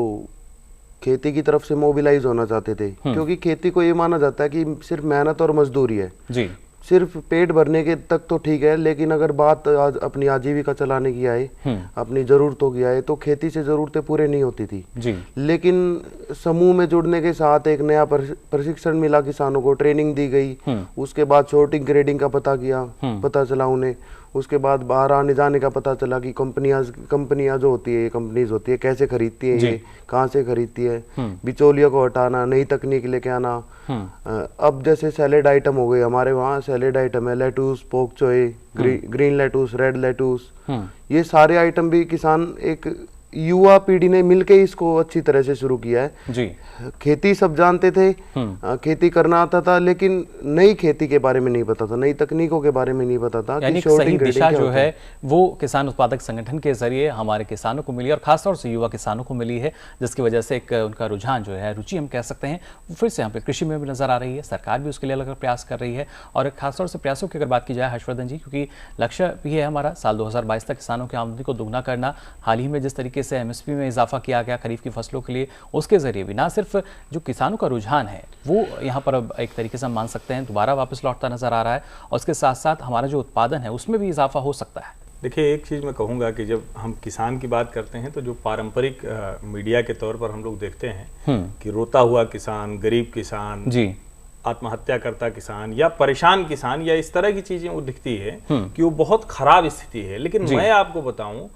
खेती की तरफ से मोबिलाइज होना चाहते थे, क्योंकि खेती को ये माना जाता है कि सिर्फ मेहनत और मजदूरी है जी। सिर्फ पेट भरने के तक तो ठीक है, लेकिन अगर बात अपनी आजीविका चलाने की आए, अपनी जरूरतों की आए, तो खेती से जरूरतें पूरे नहीं होती थी जी। लेकिन समूह में जुड़ने के साथ एक नया प्रशिक्षण मिला, किसानों को ट्रेनिंग दी गई, उसके बाद शॉर्टिंग ग्रेडिंग का पता चला उन्हें, उसके बाद बाहर आने जाने का पता चला कि कंपनियां जो होती है, कंपनीज होती है, कैसे खरीदती है, ये कहाँ से खरीदती है, बिचौलियों को हटाना, नई तकनीक लेके आना। अब जैसे सैलेड आइटम हो गए, हमारे वहाँ सैलेड आइटम है, लेटूस, पोक चोए, ग्रीन लेटूस, रेड लेटूस, ये सारे आइटम भी किसान, एक युवा पीढ़ी ने मिलके इसको अच्छी तरह से शुरू किया है जी। खेती सब जानते थे, खेती करना आता था, लेकिन नई खेती के बारे में नहीं पता था, नई तकनीकों के बारे में नहीं पता था। यानी सही दिशा जो है वो किसान उत्पादक संगठन के जरिए हमारे किसानों को मिली, और खासतौर से युवा किसानों को मिली है, जिसकी वजह से एक उनका रुझान जो है, रुचि हम कह सकते हैं, फिर से यहाँ पे कृषि में भी नजर आ रही है। सरकार भी उसके लिए अलग अलग प्रयास कर रही है। और खासतौर से प्रयासों की अगर बात की जाए हर्षवर्धन जी, क्योंकि लक्ष्य भी है हमारा साल 2022 तक किसानों की आमदनी को दोगुना करना। हाल ही में जिस तरीके से MSP में इजाफा किया गया खरीफ की फसलों के लिए, उसके जरिए भी ना सिर्फ जो किसानों का रुझान है वो यहाँ पर अब एक तरीके से हम मान सकते हैं दोबारा वापस लौटता नजर आ रहा है, और उसके साथ साथ हमारा जो उत्पादन है उसमें भी इजाफा हो सकता है। देखिए, एक चीज़ मैं कहूँगा कि जब हम किसान की बात करते हैं तो जो पारंपरिक मीडिया के तौर पर हम लोग देखते हैं कि रोता हुआ किसान, गरीब किसान जी, आत्महत्या करता किसान या परेशान किसान, या इस तरह की चीजें वो दिखती है कि वो बहुत खराब स्थिति है। लेकिन मैं आपको बताऊं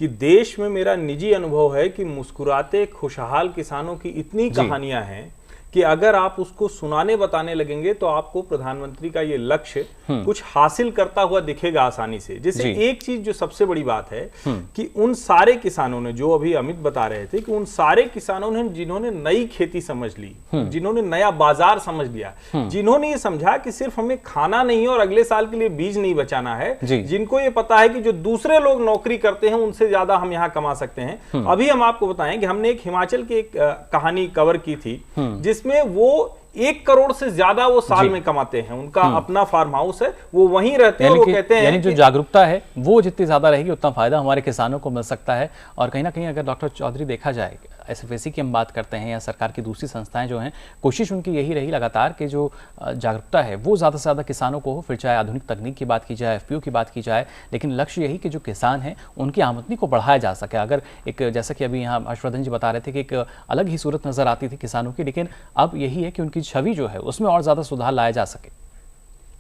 कि देश में मेरा निजी अनुभव है कि मुस्कुराते खुशहाल किसानों की इतनी कहानियां हैं कि अगर आप उसको सुनाने बताने लगेंगे तो आपको प्रधानमंत्री का ये लक्ष्य कुछ हासिल करता हुआ दिखेगा आसानी से। जैसे एक चीज जो सबसे बड़ी बात है कि उन सारे किसानों ने, जो अभी अमित बता रहे थे, कि उन सारे किसानों ने जिन्होंने नई खेती समझ ली, जिन्होंने नया बाजार समझ लिया, जिन्होंने ये समझा कि सिर्फ हमें खाना नहीं और अगले साल के लिए बीज नहीं बचाना है, जिनको ये पता है कि जो दूसरे लोग नौकरी करते हैं उनसे ज्यादा हम यहाँ कमा सकते हैं। अभी हम आपको बताएं कि हमने एक हिमाचल की एक कहानी कवर की थी जिसमें वो 1 करोड़ से ज्यादा वो साल में कमाते हैं, उनका अपना फार्म हाउस है, वो वहीं रहते हैं। वो कहते हैं यानी जो जागरूकता है वो जितनी ज्यादा रहेगी उतना फायदा हमारे किसानों को मिल सकता है। और कहीं ना कहीं अगर डॉक्टर चौधरी देखा जाए SFAC की हम बात करते हैं या सरकार की दूसरी संस्थाएं जो हैं, कोशिश उनकी यही रही लगातार कि जो जागरूकता है वो ज़्यादा से ज़्यादा किसानों को हो, फिर चाहे आधुनिक तकनीक की बात की जाए, FPO की बात की जाए, लेकिन लक्ष्य यही कि जो किसान हैं उनकी आमदनी को बढ़ाया जा सके। अगर एक जैसा कि अभी यहाँ हर्षवर्धन जी बता रहे थे कि एक अलग ही सूरत नज़र आती थी किसानों की, लेकिन अब यही है कि उनकी छवि जो है उसमें और ज़्यादा सुधार लाया जा सके।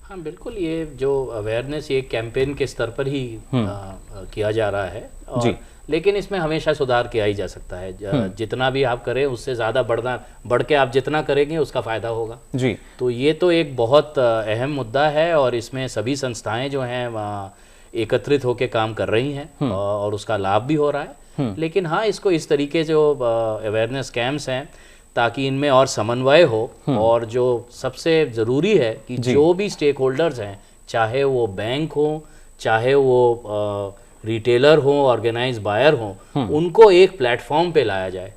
हाँ बिल्कुल, ये जो अवेयरनेस ये कैंपेन के स्तर पर ही किया जा रहा है और लेकिन इसमें हमेशा सुधार किया ही जा सकता है। जितना भी आप करें उससे ज़्यादा बढ़ के आप जितना करेंगे उसका फ़ायदा होगा जी। तो ये तो एक बहुत अहम मुद्दा है और इसमें सभी संस्थाएं जो हैं एकत्रित होकर काम कर रही हैं और उसका लाभ भी हो रहा है। लेकिन हाँ, इसको इस तरीके जो अवेयरनेस कैंप्स हैं ताकि इनमें और समन्वय हो और जो सबसे ज़रूरी है कि जो भी स्टेक होल्डर्स हैं, चाहे वो बैंक हो, चाहे वो रिटेलर हो, ऑर्गेनाइज बायर हो, उनको एक प्लेटफॉर्म पे लाया जाए।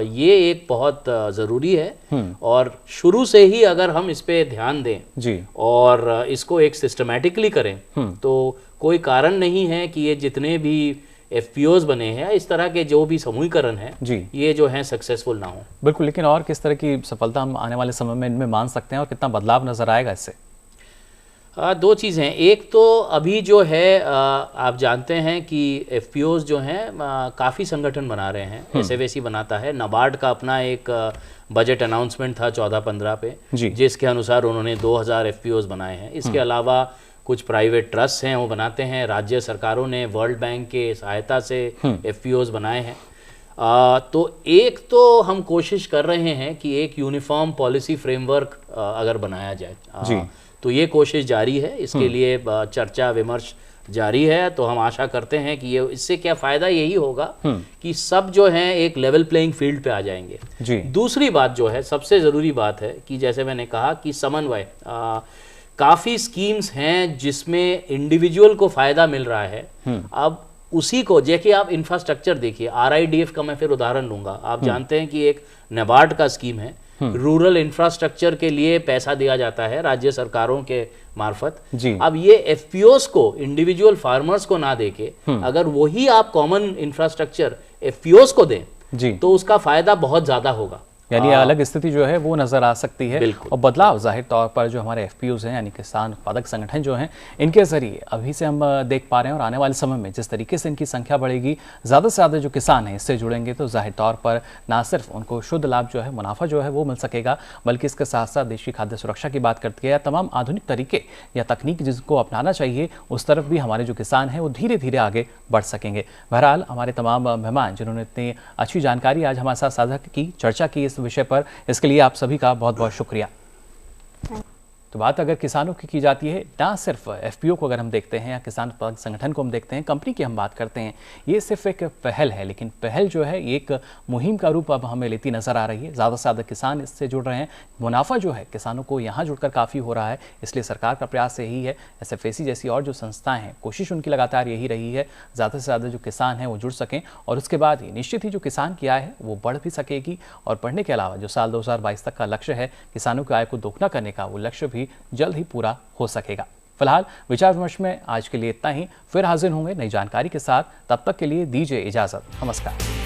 ये एक बहुत ज़रूरी है और शुरू से ही अगर हम इस पे ध्यान दें जी और इसको एक सिस्टमैटिकली करें तो कोई कारण नहीं है कि ये जितने भी FPOs बने हैं, इस तरह के जो भी समूहीकरण है जी, ये जो है सक्सेसफुल ना हो। बिल्कुल, लेकिन और किस तरह की सफलता हम आने वाले समय में इनमें मान सकते हैं और कितना बदलाव नजर आएगा इससे? दो चीज़ें हैं। एक तो अभी जो है आप जानते हैं कि FPOs जो हैं काफ़ी संगठन बना रहे हैं। SFAC बनाता है, नाबार्ड का अपना एक बजट अनाउंसमेंट था 14-15 पे जिसके अनुसार उन्होंने 2000 FPOs बनाए हैं। इसके अलावा कुछ प्राइवेट ट्रस्ट हैं वो बनाते हैं, राज्य सरकारों ने वर्ल्ड बैंक के सहायता से FPOs बनाए हैं। तो एक तो हम कोशिश कर रहे हैं कि एक यूनिफॉर्म पॉलिसी फ्रेमवर्क अगर बनाया जाए तो ये कोशिश जारी है, इसके लिए चर्चा विमर्श जारी है। तो हम आशा करते हैं कि ये इससे क्या फ़ायदा यही होगा कि सब जो हैं एक लेवल प्लेइंग फील्ड पे आ जाएंगे जी। दूसरी बात जो है सबसे ज़रूरी बात है कि जैसे मैंने कहा कि समन्वय, काफ़ी स्कीम्स हैं जिसमें इंडिविजुअल को फ़ायदा मिल रहा है। अब उसी को देखिए, आप इंफ्रास्ट्रक्चर देखिए, RIDF का मैं फिर उदाहरण लूँगा। आप जानते हैं कि एक नाबार्ड का स्कीम है, रूरल इंफ्रास्ट्रक्चर के लिए पैसा दिया जाता है राज्य सरकारों के मार्फत जी। अब ये FPOs को, इंडिविजुअल फार्मर्स को ना देके अगर वही आप कॉमन इंफ्रास्ट्रक्चर FPOs को दें जी, तो उसका फायदा बहुत ज्यादा होगा। यानी अलग स्थिति जो है वो नजर आ सकती है और बदलाव जाहिर तौर पर जो हमारे FPOs हैं यानी किसान उत्पादक संगठन जो हैं, इनके जरिए अभी से हम देख पा रहे हैं और आने वाले समय में जिस तरीके से इनकी संख्या बढ़ेगी, ज़्यादा से ज़्यादा जो किसान हैं इससे जुड़ेंगे, तो जाहिर तौर पर ना सिर्फ उनको शुद्ध लाभ जो है, मुनाफा जो है वो मिल सकेगा, बल्कि इसके साथ साथ देश की खाद्य सुरक्षा की बात करते हैं, तमाम आधुनिक तरीके या तकनीक जिसको अपनाना चाहिए उस तरफ भी हमारे जो किसान हैं वो धीरे धीरे आगे बढ़ सकेंगे। बहरहाल हमारे तमाम मेहमान जिन्होंने इतनी अच्छी जानकारी आज हमारे साथ साझा की, चर्चा की इस विषय पर, इसके लिए आप सभी का बहुत बहुत शुक्रिया। तो बात अगर किसानों की जाती है, ना सिर्फ FPO को अगर हम देखते हैं या किसान उत्पादक संगठन को हम देखते हैं, कंपनी की हम बात करते हैं, ये सिर्फ एक पहल है, लेकिन पहल जो है एक मुहिम का रूप अब हमें लेती नजर आ रही है। ज़्यादा से ज़्यादा किसान इससे जुड़ रहे हैं, मुनाफा जो है किसानों को यहाँ जुड़कर काफ़ी हो रहा है। इसलिए सरकार का प्रयास यही है, SFAC जैसी और जो संस्थाएं हैं, कोशिश उनकी लगातार यही रही है, ज़्यादा से ज़्यादा जो किसान हैं वो जुड़ सकें और उसके बाद ही निश्चित ही जो किसान की आय है वो बढ़ भी सकेगी। और बढ़ने के अलावा जो साल 2022 तक का लक्ष्य है किसानों की आय को दोगुना करने का, वो लक्ष्य भी जल्द ही पूरा हो सकेगा। फिलहाल विचार विमर्श में आज के लिए इतना ही, फिर हाजिर होंगे नई जानकारी के साथ। तब तक के लिए दीजिए इजाजत, नमस्कार।